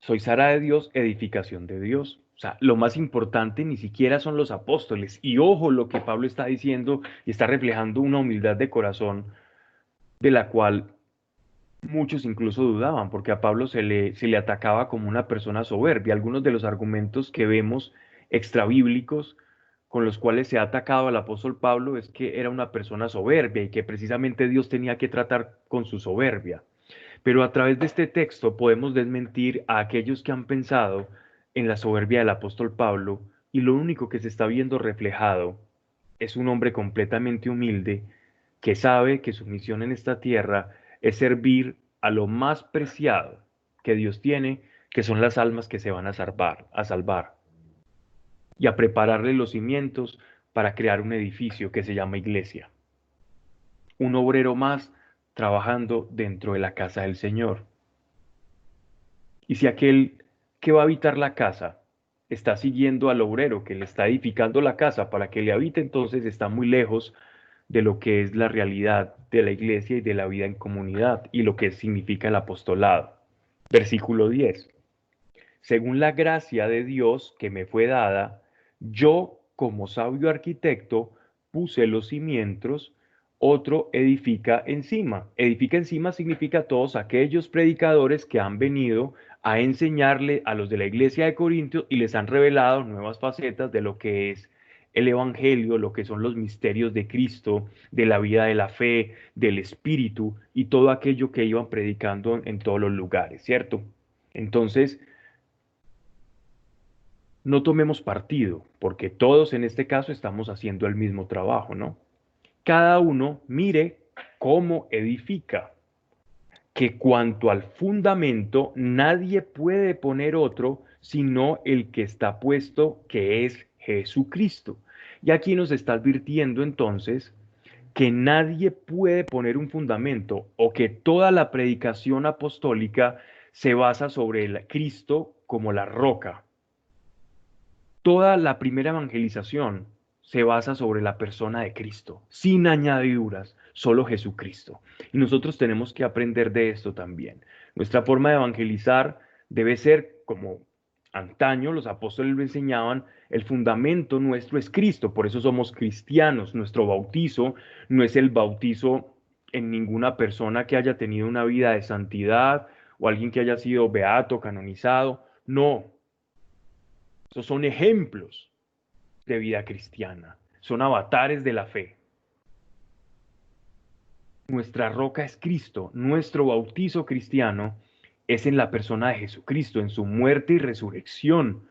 Sois arada de Dios, edificación de Dios. O sea, lo más importante ni siquiera son los apóstoles. Y ojo lo que Pablo está diciendo y está reflejando una humildad de corazón de la cual muchos incluso dudaban, porque a Pablo se le atacaba como una persona soberbia. Algunos de los argumentos que vemos extrabíblicos con los cuales se ha atacado al apóstol Pablo es que era una persona soberbia y que precisamente Dios tenía que tratar con su soberbia. Pero a través de este texto podemos desmentir a aquellos que han pensado en la soberbia del apóstol Pablo y lo único que se está viendo reflejado es un hombre completamente humilde que sabe que su misión en esta tierra es servir a lo más preciado que Dios tiene, que son las almas que se van a salvar y a prepararle los cimientos para crear un edificio que se llama iglesia. Un obrero más trabajando dentro de la casa del Señor. Y si aquel que va a habitar la casa está siguiendo al obrero que le está edificando la casa para que le habite, entonces está muy lejos de lo que es la realidad de la iglesia y de la vida en comunidad y lo que significa el apostolado. Versículo 10. Según la gracia de Dios que me fue dada, yo como sabio arquitecto puse los cimientos, otro edifica encima. Edifica encima significa todos aquellos predicadores que han venido a enseñarle a los de la iglesia de Corintios y les han revelado nuevas facetas de lo que es el Evangelio, lo que son los misterios de Cristo, de la vida de la fe, del Espíritu y todo aquello que iban predicando en todos los lugares, ¿cierto? Entonces, no tomemos partido, porque todos en este caso estamos haciendo el mismo trabajo, ¿no? Cada uno mire cómo edifica, que cuanto al fundamento nadie puede poner otro sino el que está puesto, que es Jesucristo. Y aquí nos está advirtiendo entonces que nadie puede poner un fundamento o que toda la predicación apostólica se basa sobre el Cristo como la roca. Toda la primera evangelización se basa sobre la persona de Cristo, sin añadiduras, solo Jesucristo. Y nosotros tenemos que aprender de esto también. Nuestra forma de evangelizar debe ser como antaño los apóstoles lo enseñaban, el fundamento nuestro es Cristo, por eso somos cristianos. Nuestro bautizo no es el bautizo en ninguna persona que haya tenido una vida de santidad o alguien que haya sido beato, canonizado. No, esos son ejemplos de vida cristiana, son avatares de la fe. Nuestra roca es Cristo, nuestro bautizo cristiano es en la persona de Jesucristo, en su muerte y resurrección.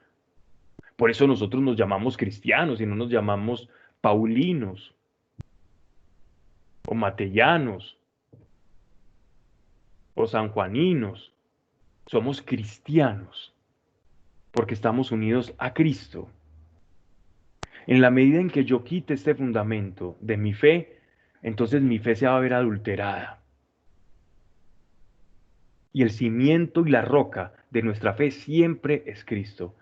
Por eso nosotros nos llamamos cristianos y no nos llamamos paulinos o matellanos o sanjuaninos. Somos cristianos porque estamos unidos a Cristo. En la medida en que yo quite este fundamento de mi fe, entonces mi fe se va a ver adulterada. Y el cimiento y la roca de nuestra fe siempre es Cristo.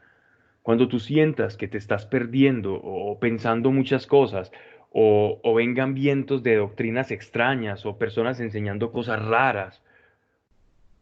Cuando tú sientas que te estás perdiendo o pensando muchas cosas, o vengan vientos de doctrinas extrañas o personas enseñando cosas raras,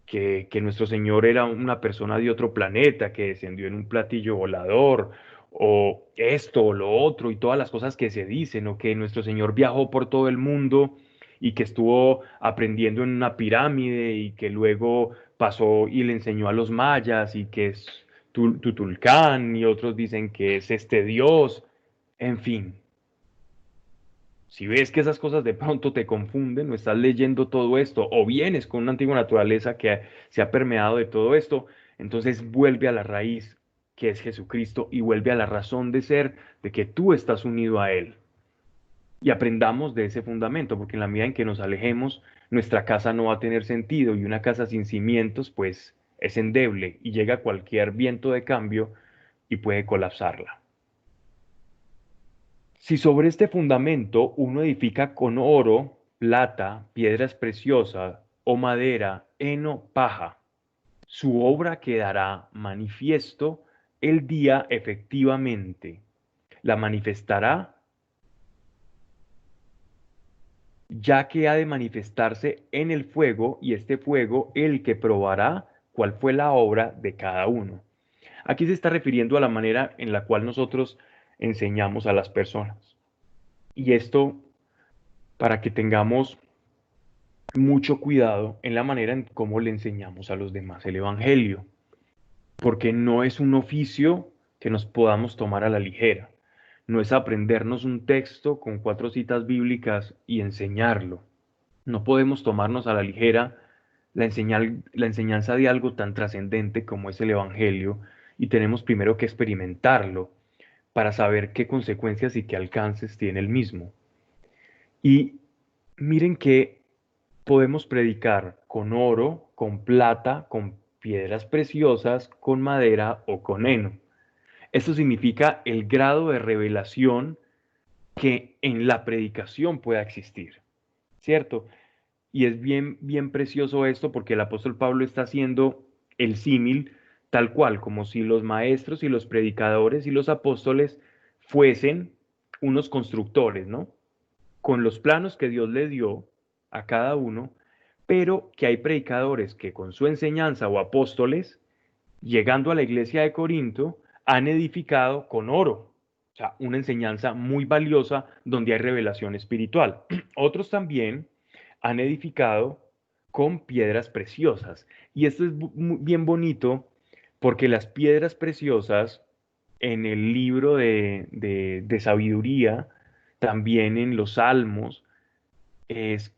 que nuestro Señor era una persona de otro planeta, que descendió en un platillo volador, o esto o lo otro, y todas las cosas que se dicen, o que nuestro Señor viajó por todo el mundo y que estuvo aprendiendo en una pirámide y que luego pasó y le enseñó a los mayas y que es Tutulcán y otros dicen que es este Dios, en fin. Si ves que esas cosas de pronto te confunden, no estás leyendo todo esto, o vienes con una antigua naturaleza que se ha permeado de todo esto, entonces vuelve a la raíz que es Jesucristo y vuelve a la razón de ser de que tú estás unido a Él. Y aprendamos de ese fundamento, porque en la medida en que nos alejemos, nuestra casa no va a tener sentido y una casa sin cimientos, pues es endeble y llega cualquier viento de cambio y puede colapsarla. Si sobre este fundamento uno edifica con oro, plata, piedras preciosas o madera, heno, paja, su obra quedará manifiesto el día efectivamente. La manifestará, ya que ha de manifestarse en el fuego, y este fuego el que probará cuál fue la obra de cada uno. Aquí se está refiriendo a la manera en la cual nosotros enseñamos a las personas. Y esto para que tengamos mucho cuidado en la manera en cómo le enseñamos a los demás el Evangelio, porque no es un oficio que nos podamos tomar a la ligera, no es aprendernos un texto con 4 citas bíblicas y enseñarlo. No podemos tomarnos a la ligera la enseñanza de algo tan trascendente como es el Evangelio y tenemos primero que experimentarlo para saber qué consecuencias y qué alcances tiene el mismo. Y miren que podemos predicar con oro, con plata, con piedras preciosas, con madera o con heno. Esto significa el grado de revelación que en la predicación pueda existir, ¿cierto? Y es bien, bien precioso esto porque el apóstol Pablo está haciendo el símil tal cual, como si los maestros y los predicadores y los apóstoles fuesen unos constructores, ¿no? Con los planos que Dios le dio a cada uno, pero que hay predicadores que con su enseñanza o apóstoles, llegando a la iglesia de Corinto, han edificado con oro, O sea, una enseñanza muy valiosa donde hay revelación espiritual. Otros también han edificado con piedras preciosas. Y esto es bien bonito porque las piedras preciosas en el libro de sabiduría, también en los salmos, es,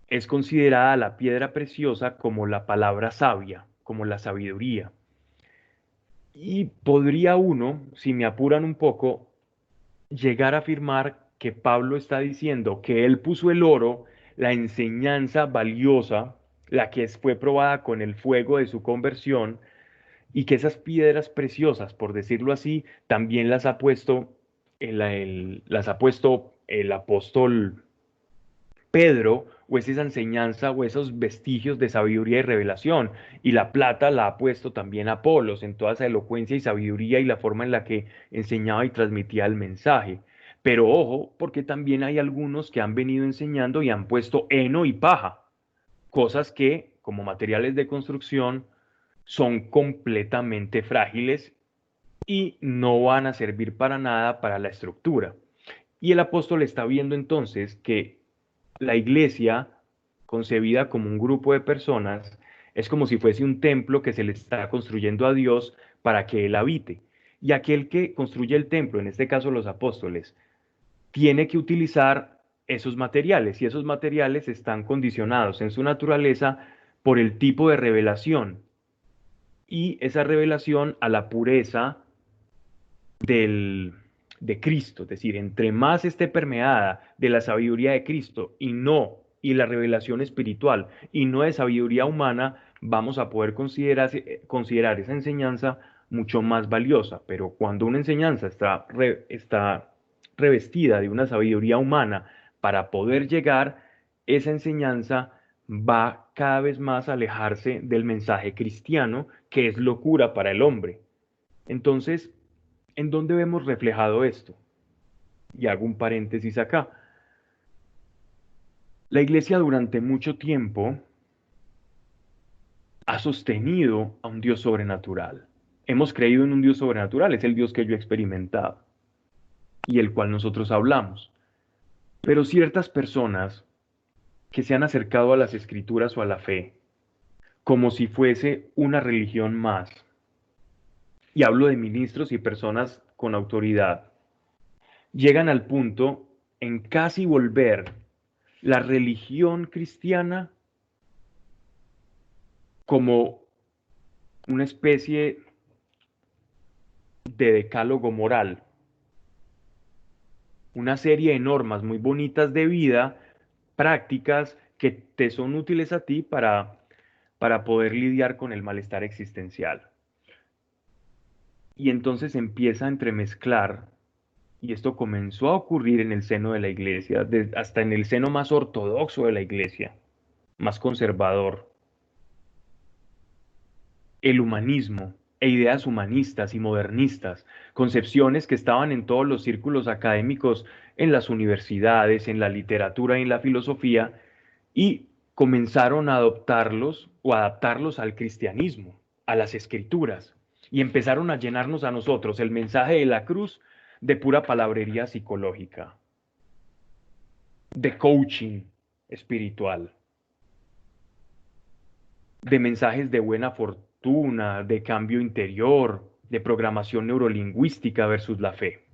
es considerada la piedra preciosa como la palabra sabia, como la sabiduría. Y podría uno, si me apuran un poco, llegar a afirmar que Pablo está diciendo que él puso el oro, la enseñanza valiosa, la que fue probada con el fuego de su conversión, y que esas piedras preciosas, por decirlo así, también las ha puesto el apóstol Pedro, o es esa enseñanza o esos vestigios de sabiduría y revelación. Y la plata la ha puesto también Apolos en toda esa elocuencia y sabiduría y la forma en la que enseñaba y transmitía el mensaje. Pero ojo, porque también hay algunos que han venido enseñando y han puesto heno y paja, cosas que, como materiales de construcción, son completamente frágiles y no van a servir para nada para la estructura. Y el apóstol está viendo entonces que la iglesia, concebida como un grupo de personas, es como si fuese un templo que se le está construyendo a Dios para que Él habite. Y aquel que construye el templo, en este caso los apóstoles, tiene que utilizar esos materiales y esos materiales están condicionados en su naturaleza por el tipo de revelación y esa revelación a la pureza del, de Cristo, es decir, entre más esté permeada de la sabiduría de Cristo y la revelación espiritual, y no de sabiduría humana, vamos a poder considerar esa enseñanza mucho más valiosa. Pero cuando una enseñanza está revestida de una sabiduría humana para poder llegar, esa enseñanza va cada vez más a alejarse del mensaje cristiano, que es locura para el hombre. Entonces, ¿en dónde vemos reflejado esto? Y hago un paréntesis acá. La iglesia durante mucho tiempo ha sostenido a un Dios sobrenatural. Hemos creído en un Dios sobrenatural, es el Dios que yo he experimentado y el cual nosotros hablamos. Pero ciertas personas que se han acercado a las escrituras o a la fe como si fuese una religión más, y hablo de ministros y personas con autoridad, llegan al punto en casi volver la religión cristiana como una especie de decálogo moral, una serie de normas muy bonitas de vida, prácticas que te son útiles a ti para poder lidiar con el malestar existencial. Y entonces empieza a entremezclar, y esto comenzó a ocurrir en el seno de la iglesia, hasta en el seno más ortodoxo de la iglesia, más conservador, el humanismo e ideas humanistas y modernistas, concepciones que estaban en todos los círculos académicos, en las universidades, en la literatura y en la filosofía, y comenzaron a adoptarlos o adaptarlos al cristianismo, a las escrituras, y empezaron a llenarnos a nosotros el mensaje de la cruz de pura palabrería psicológica, de coaching espiritual, de mensajes de buena fortuna, de cambio interior, de programación neurolingüística versus la fe.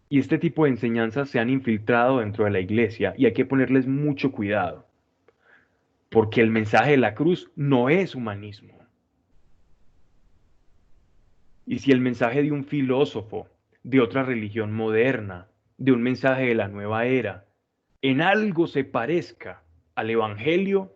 Y este tipo de enseñanzas se han infiltrado dentro de la iglesia y hay que ponerles mucho cuidado, porque el mensaje de la cruz no es humanismo. Y si el mensaje de un filósofo, de otra religión moderna, de un mensaje de la nueva era, en algo se parezca al evangelio,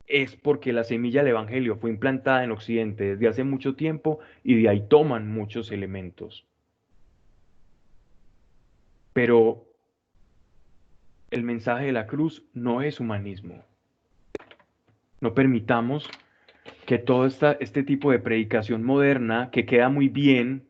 es porque la semilla del Evangelio fue implantada en Occidente desde hace mucho tiempo y de ahí toman muchos elementos. Pero el mensaje de la cruz no es humanismo. No permitamos que todo este tipo de predicación moderna, que queda muy bien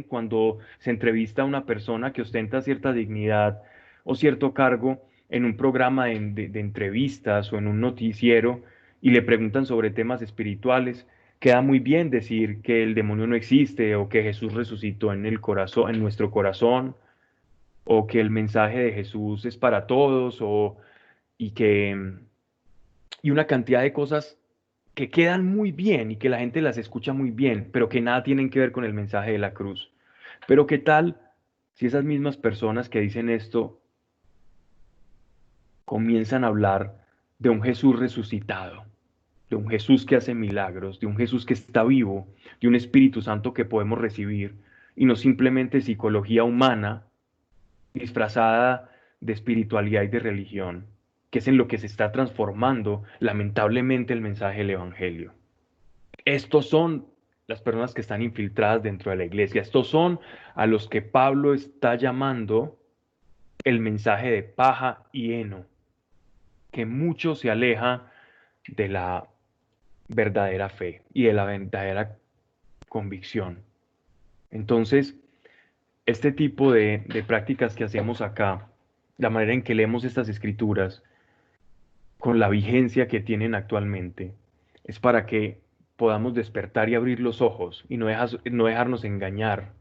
cuando se entrevista a una persona que ostenta cierta dignidad o cierto cargo en un programa de entrevistas o en un noticiero, y le preguntan sobre temas espirituales, queda muy bien decir que el demonio no existe o que Jesús resucitó en el corazón, en nuestro corazón, o que el mensaje de Jesús es para todos, y que y una cantidad de cosas que quedan muy bien y que la gente las escucha muy bien, pero que nada tienen que ver con el mensaje de la cruz. Pero ¿qué tal si esas mismas personas que dicen esto comienzan a hablar de un Jesús resucitado, de un Jesús que hace milagros, de un Jesús que está vivo, de un Espíritu Santo que podemos recibir, y no simplemente psicología humana disfrazada de espiritualidad y de religión, que es en lo que se está transformando lamentablemente el mensaje del Evangelio? Estos son las personas que están infiltradas dentro de la iglesia. Estos son a los que Pablo está llamando el mensaje de paja y heno, que mucho se aleja de la verdadera fe y de la verdadera convicción. Entonces, este tipo de prácticas que hacemos acá, la manera en que leemos estas escrituras, con la vigencia que tienen actualmente, es para que podamos despertar y abrir los ojos y no dejarnos engañar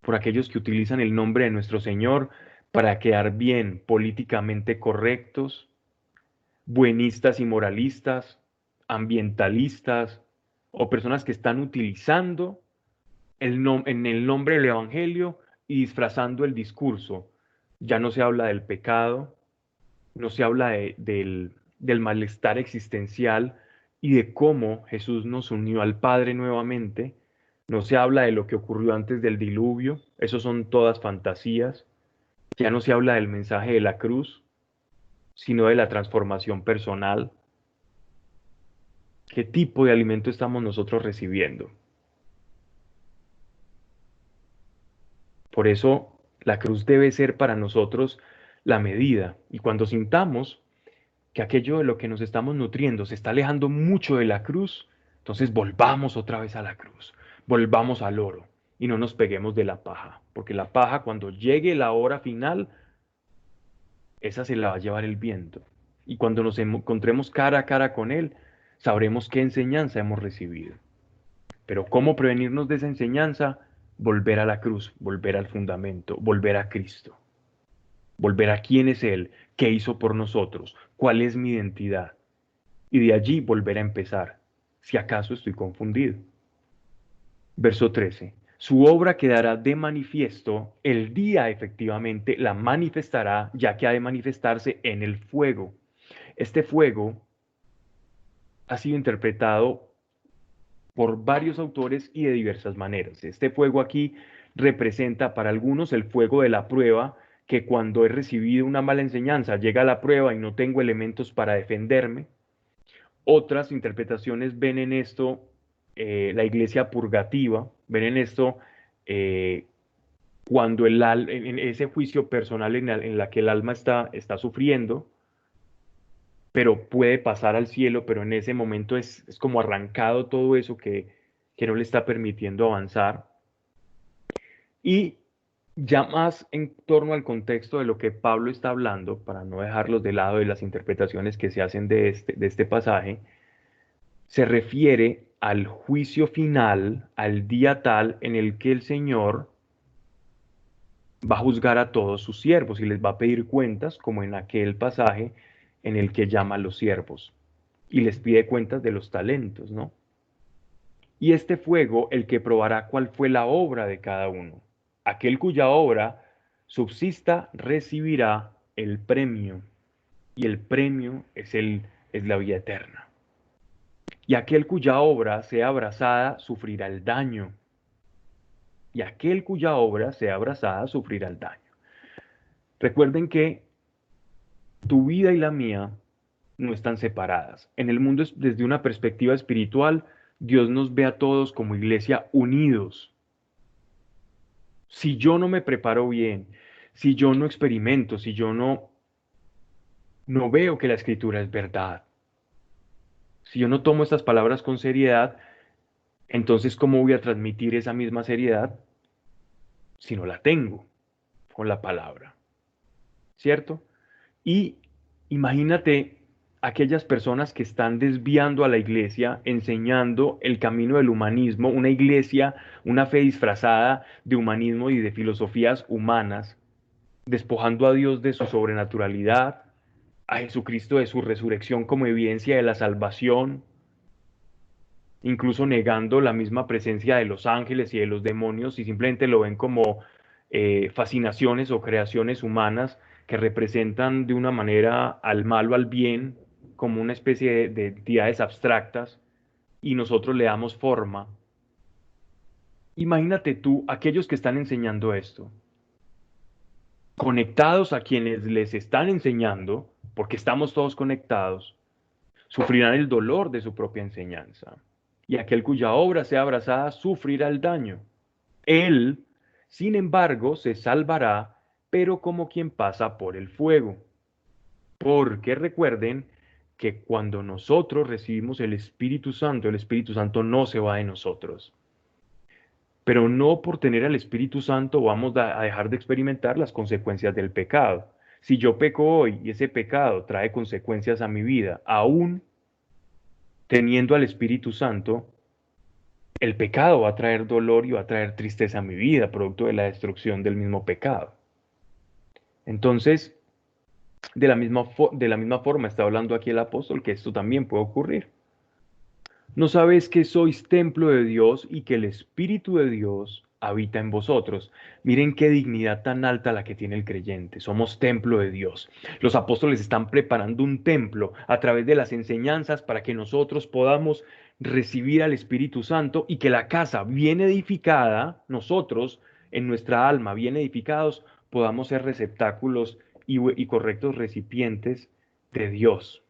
por aquellos que utilizan el nombre de nuestro Señor para quedar bien, políticamente correctos, buenistas y moralistas, ambientalistas o personas que están utilizando en el nombre del Evangelio y disfrazando el discurso. Ya no se habla del pecado, no se habla del malestar existencial y de cómo Jesús nos unió al Padre nuevamente. No se habla de lo que ocurrió antes del diluvio, eso son todas fantasías. Ya no se habla del mensaje de la cruz, sino de la transformación personal. ¿Qué tipo de alimento estamos nosotros recibiendo? Por eso la cruz debe ser para nosotros la medida. Y cuando sintamos que aquello de lo que nos estamos nutriendo se está alejando mucho de la cruz, entonces volvamos otra vez a la cruz, volvamos al oro y no nos peguemos de la paja, porque la paja cuando llegue la hora final, esa se la va a llevar el viento. Y cuando nos encontremos cara a cara con él, sabremos qué enseñanza hemos recibido. Pero ¿cómo prevenirnos de esa enseñanza? Volver a la cruz, volver al fundamento, volver a Cristo, volver a quién es Él, qué hizo por nosotros, cuál es mi identidad. Y de allí volver a empezar, si acaso estoy confundido. Verso 13. Su obra quedará de manifiesto, el día efectivamente la manifestará, ya que ha de manifestarse en el fuego. Este fuego ha sido interpretado por varios autores y de diversas maneras. Este fuego aquí representa para algunos el fuego de la prueba, que cuando he recibido una mala enseñanza llega la prueba y no tengo elementos para defenderme. Otras interpretaciones ven en esto la iglesia purgativa, ven en esto eh, cuando en ese juicio personal en la que el alma está sufriendo, pero puede pasar al cielo, pero en ese momento es como arrancado todo eso que no le está permitiendo avanzar. Y ya más en torno al contexto de lo que Pablo está hablando, para no dejarlos de lado de las interpretaciones que se hacen de este pasaje, se refiere al juicio final, al día tal en el que el Señor va a juzgar a todos sus siervos y les va a pedir cuentas, como en aquel pasaje en el que llama a los siervos y les pide cuentas de los talentos, ¿no? Y este fuego, el que probará cuál fue la obra de cada uno. Aquel cuya obra subsista recibirá el premio, y el premio es la vida eterna. Y aquel cuya obra sea abrazada sufrirá el daño, y aquel cuya obra sea abrazada sufrirá el daño. Recuerden que tu vida y la mía no están separadas. En el mundo, desde una perspectiva espiritual, Dios nos ve a todos como iglesia unidos. Si yo no me preparo bien, si yo no experimento, si yo no veo que la escritura es verdad, si yo no tomo estas palabras con seriedad, entonces ¿cómo voy a transmitir esa misma seriedad si no la tengo con la palabra? ¿Cierto? Y imagínate aquellas personas que están desviando a la iglesia, enseñando el camino del humanismo, una iglesia, una fe disfrazada de humanismo y de filosofías humanas, despojando a Dios de su sobrenaturalidad, a Jesucristo de su resurrección como evidencia de la salvación, incluso negando la misma presencia de los ángeles y de los demonios y simplemente lo ven como fascinaciones o creaciones humanas que representan de una manera al mal o al bien como una especie de entidades abstractas y nosotros le damos forma. Imagínate tú, aquellos que están enseñando esto, conectados a quienes les están enseñando, porque estamos todos conectados, sufrirán el dolor de su propia enseñanza. Y aquel cuya obra sea abrazada sufrirá el daño. Él, sin embargo, se salvará, pero como quien pasa por el fuego. Porque recuerden que cuando nosotros recibimos el Espíritu Santo no se va de nosotros. Pero no por tener al Espíritu Santo vamos a dejar de experimentar las consecuencias del pecado. Si yo peco hoy y ese pecado trae consecuencias a mi vida, aún teniendo al Espíritu Santo, el pecado va a traer dolor y va a traer tristeza a mi vida, producto de la destrucción del mismo pecado. Entonces, de la misma forma está hablando aquí el apóstol que esto también puede ocurrir. ¿No sabéis que sois templo de Dios y que el Espíritu de Dios habita en vosotros? Miren qué dignidad tan alta la que tiene el creyente. Somos templo de Dios. Los apóstoles están preparando un templo a través de las enseñanzas para que nosotros podamos recibir al Espíritu Santo y que la casa bien edificada, nosotros en nuestra alma bien edificados, podamos ser receptáculos y correctos recipientes de Dios.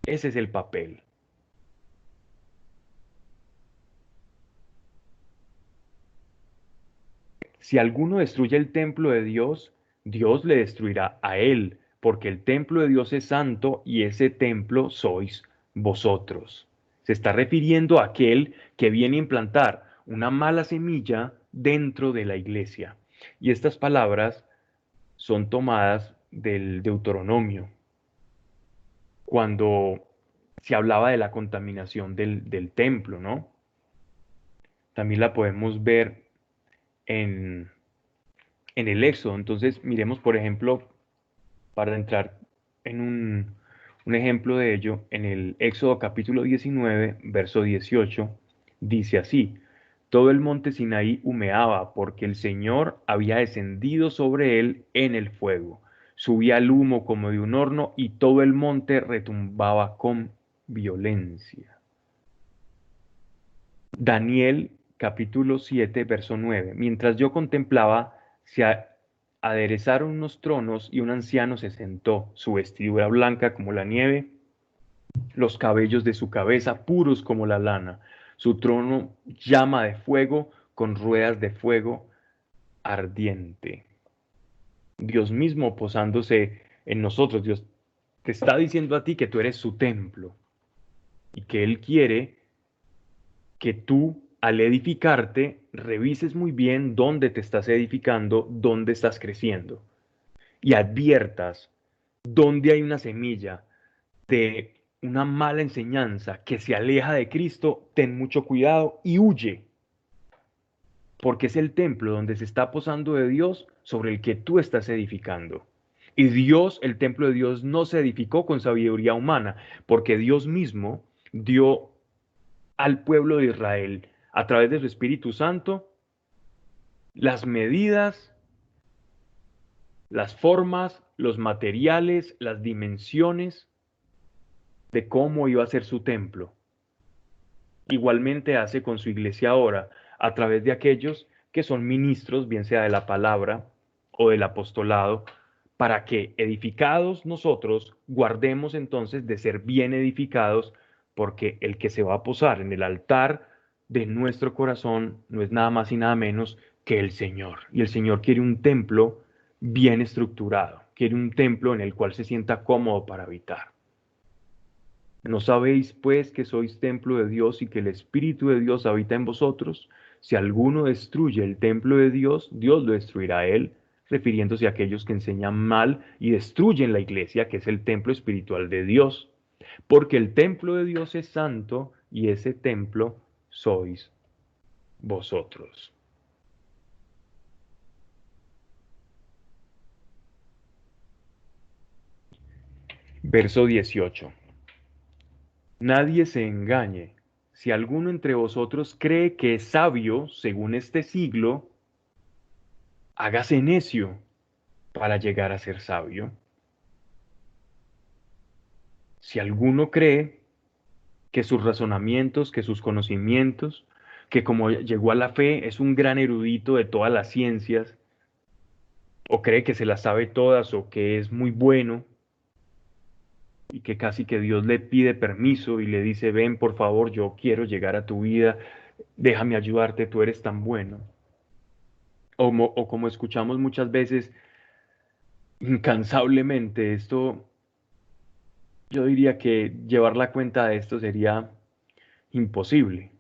Ese es el papel. Si alguno destruye el templo de Dios, Dios le destruirá a él, porque el templo de Dios es santo y ese templo sois vosotros. Se está refiriendo a aquel que viene a implantar una mala semilla dentro de la iglesia. Y estas palabras son tomadas del Deuteronomio, cuando se hablaba de la contaminación del templo, ¿no? También la podemos ver en el Éxodo. Entonces, miremos, por ejemplo, para entrar en un ejemplo de ello, en el Éxodo capítulo 19, verso 18, dice así: todo el monte Sinaí humeaba porque el Señor había descendido sobre él en el fuego. Subía el humo como de un horno y todo el monte retumbaba con violencia. Daniel capítulo 7, verso 9. Mientras yo contemplaba, se aderezaron unos tronos y un anciano se sentó, su vestidura blanca como la nieve, los cabellos de su cabeza puros como la lana, su trono llama de fuego con ruedas de fuego ardiente. Dios mismo posándose en nosotros, Dios te está diciendo a ti que tú eres su templo y que Él quiere que tú, al edificarte, revises muy bien dónde te estás edificando, dónde estás creciendo y adviertas dónde hay una semilla de una mala enseñanza que se aleja de Cristo. Ten mucho cuidado y huye, porque es el templo donde se está posando de Dios sobre el que tú estás edificando. Y Dios, el templo de Dios, no se edificó con sabiduría humana, porque Dios mismo dio al pueblo de Israel, a través de su Espíritu Santo, las medidas, las formas, los materiales, las dimensiones de cómo iba a ser su templo. Igualmente hace con su iglesia ahora, a través de aquellos que son ministros, bien sea de la palabra o del apostolado, para que edificados nosotros guardemos entonces de ser bien edificados, porque el que se va a posar en el altar de nuestro corazón no es nada más y nada menos que el Señor. Y el Señor quiere un templo bien estructurado, quiere un templo en el cual se sienta cómodo para habitar. ¿No sabéis, pues, que sois templo de Dios y que el Espíritu de Dios habita en vosotros? Si alguno destruye el templo de Dios, Dios lo destruirá a él, refiriéndose a aquellos que enseñan mal y destruyen la iglesia, que es el templo espiritual de Dios. Porque el templo de Dios es santo y ese templo sois vosotros. Verso 18. Nadie se engañe. Si alguno entre vosotros cree que es sabio según este siglo, hágase necio para llegar a ser sabio. Si alguno cree que sus razonamientos, que sus conocimientos, que como llegó a la fe es un gran erudito de todas las ciencias, o cree que se las sabe todas, o que es muy bueno, y que casi que Dios le pide permiso y le dice, ven por favor, yo quiero llegar a tu vida, déjame ayudarte, tú eres tan bueno. O como escuchamos muchas veces, incansablemente, esto, yo diría que llevar la cuenta de esto sería imposible.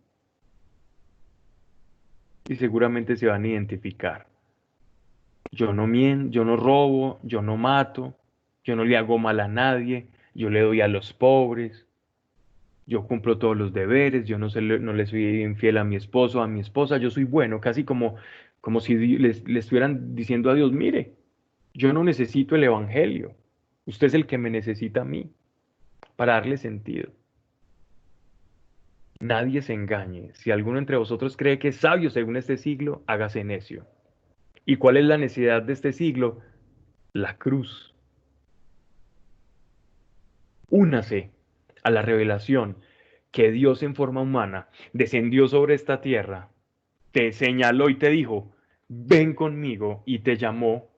Y seguramente se van a identificar. Yo no miento, yo no robo, yo no mato, yo no le hago mal a nadie, yo le doy a los pobres, yo cumplo todos los deberes, yo no le soy infiel a mi esposo, a mi esposa, yo soy bueno, casi como si le estuvieran diciendo a Dios, mire, yo no necesito el evangelio, usted es el que me necesita a mí para darle sentido. Nadie se engañe. Si alguno entre vosotros cree que es sabio según este siglo, hágase necio. ¿Y cuál es la necesidad de este siglo? La cruz. Únase a la revelación que Dios en forma humana descendió sobre esta tierra, te señaló y te dijo, ven conmigo, y te llamó,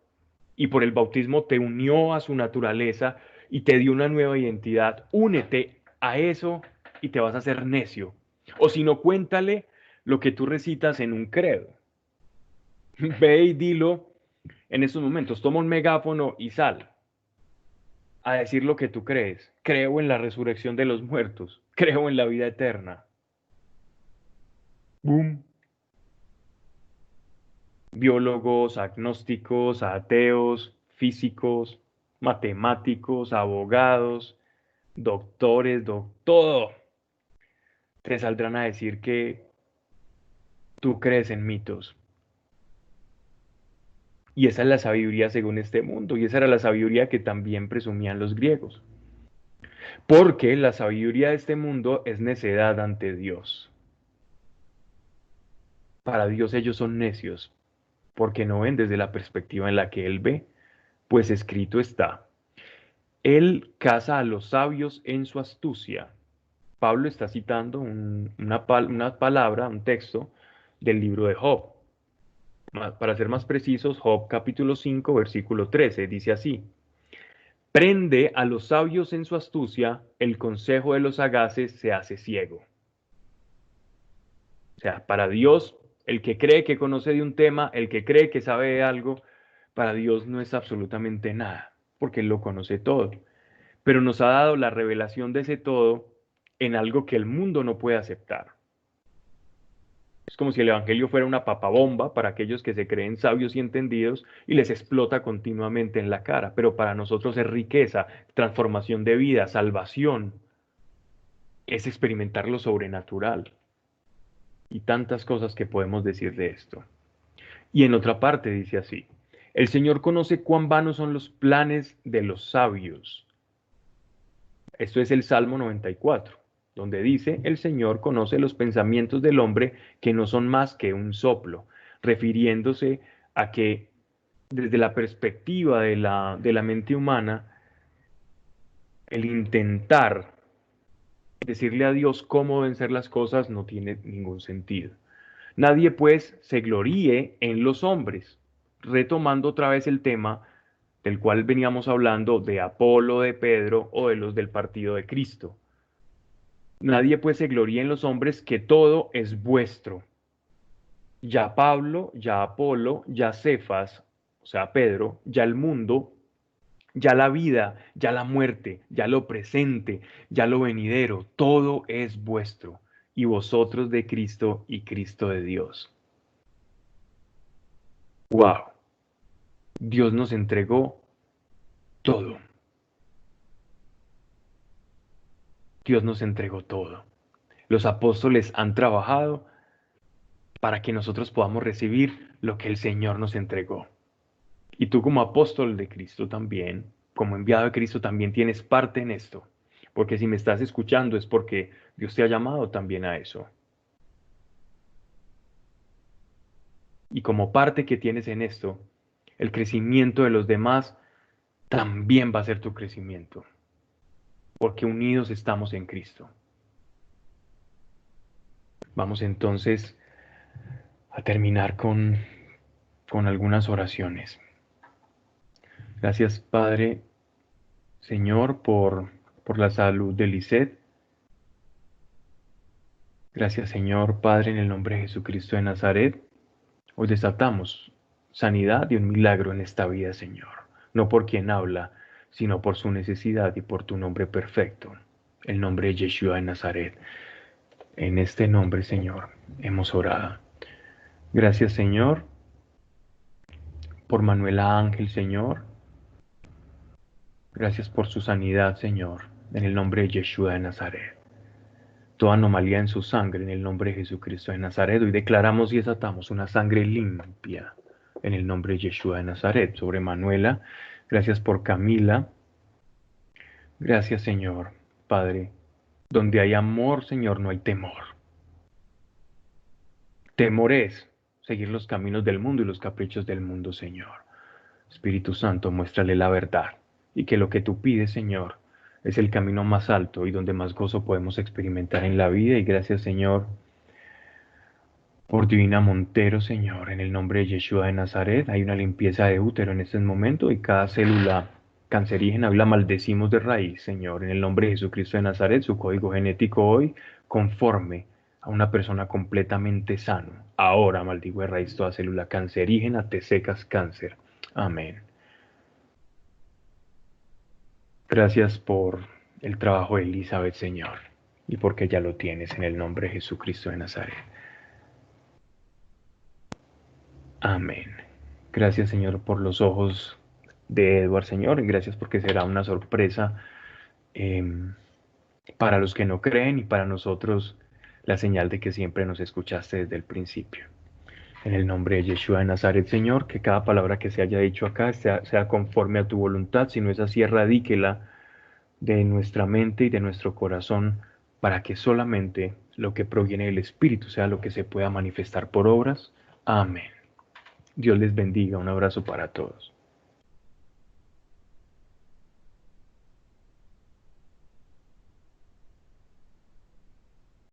y por el bautismo te unió a su naturaleza y te dio una nueva identidad. Únete a eso y te vas a hacer necio. O si no, cuéntale lo que tú recitas en un credo. Ve y dilo en estos momentos, toma un megáfono y sal a decir lo que tú crees. Creo en la resurrección de los muertos. Creo en la vida eterna. Boom. Biólogos, agnósticos, ateos, físicos, matemáticos, abogados, doctores, todo. Te saldrán a decir que tú crees en mitos. Y esa es la sabiduría según este mundo. Y esa era la sabiduría que también presumían los griegos. Porque la sabiduría de este mundo es necedad ante Dios. Para Dios ellos son necios, porque no ven desde la perspectiva en la que Él ve, pues escrito está, Él caza a los sabios en su astucia. Pablo está citando una palabra, un texto del libro de Job. Para ser más precisos, Job capítulo 5, versículo 13, dice así, prende a los sabios en su astucia, el consejo de los sagaces se hace ciego. O sea, para Dios, el que cree que conoce de un tema, el que cree que sabe de algo, para Dios no es absolutamente nada, porque Él lo conoce todo. Pero nos ha dado la revelación de ese todo en algo que el mundo no puede aceptar. Es como si el Evangelio fuera una papabomba para aquellos que se creen sabios y entendidos y les explota continuamente en la cara, pero para nosotros es riqueza, transformación de vida, salvación, es experimentar lo sobrenatural y tantas cosas que podemos decir de esto. Y en otra parte dice así, el Señor conoce cuán vanos son los planes de los sabios. Esto es el Salmo 94, donde dice, el Señor conoce los pensamientos del hombre que no son más que un soplo, refiriéndose a que desde la perspectiva de la mente humana, el intentar decirle a Dios cómo deben ser las cosas no tiene ningún sentido. Nadie pues se gloríe en los hombres, retomando otra vez el tema del cual veníamos hablando de Apolo, de Pedro o de los del partido de Cristo. Nadie pues se gloríe en los hombres, que todo es vuestro. Ya Pablo, ya Apolo, ya Cefas, o sea, Pedro, ya el mundo, ya la vida, ya la muerte, ya lo presente, ya lo venidero, todo es vuestro, y vosotros de Cristo y Cristo de Dios. Wow. Dios nos entregó todo. Dios nos entregó todo. Los apóstoles han trabajado para que nosotros podamos recibir lo que el Señor nos entregó. Y tú como apóstol de Cristo también, como enviado de Cristo, también tienes parte en esto. Porque si me estás escuchando es porque Dios te ha llamado también a eso. Y como parte que tienes en esto, el crecimiento de los demás también va a ser tu crecimiento. Porque unidos estamos en Cristo. Vamos entonces a terminar con algunas oraciones. Gracias, Padre, Señor, por la salud de Lisette. Gracias, Señor, Padre, en el nombre de Jesucristo de Nazaret. Hoy desatamos sanidad y un milagro en esta vida, Señor. No por quien habla, sino por su necesidad y por tu nombre perfecto, el nombre de Yeshua de Nazaret. En este nombre, Señor, hemos orado. Gracias, Señor, por Manuela Ángel, Señor. Gracias por su sanidad, Señor, en el nombre de Yeshua de Nazaret. Toda anomalía en su sangre, en el nombre de Jesucristo de Nazaret. Hoy declaramos y desatamos una sangre limpia, en el nombre de Yeshua de Nazaret, sobre Manuela. Gracias por Camila. Gracias, Señor, Padre. Donde hay amor, Señor, no hay temor. Temor es seguir los caminos del mundo y los caprichos del mundo, Señor. Espíritu Santo, muéstrale la verdad y que lo que tú pides, Señor, es el camino más alto y donde más gozo podemos experimentar en la vida. Y gracias, Señor, por Divina Montero, Señor, en el nombre de Yeshua de Nazaret. Hay una limpieza de útero en este momento y cada célula cancerígena hoy la maldecimos de raíz, Señor, en el nombre de Jesucristo de Nazaret. Su código genético hoy conforme a una persona completamente sano. Ahora maldigo de raíz toda célula cancerígena, te secas cáncer. Amén. Gracias por el trabajo de Elizabeth, Señor, y porque ya lo tienes en el nombre de Jesucristo de Nazaret. Amén. Gracias, Señor, por los ojos de Edward, Señor, y gracias porque será una sorpresa para los que no creen y para nosotros la señal de que siempre nos escuchaste desde el principio. En el nombre de Yeshua de Nazaret, Señor, que cada palabra que se haya dicho acá sea conforme a tu voluntad. Si no es así, erradíquela de nuestra mente y de nuestro corazón para que solamente lo que proviene del Espíritu sea lo que se pueda manifestar por obras. Amén. Dios les bendiga. Un abrazo para todos.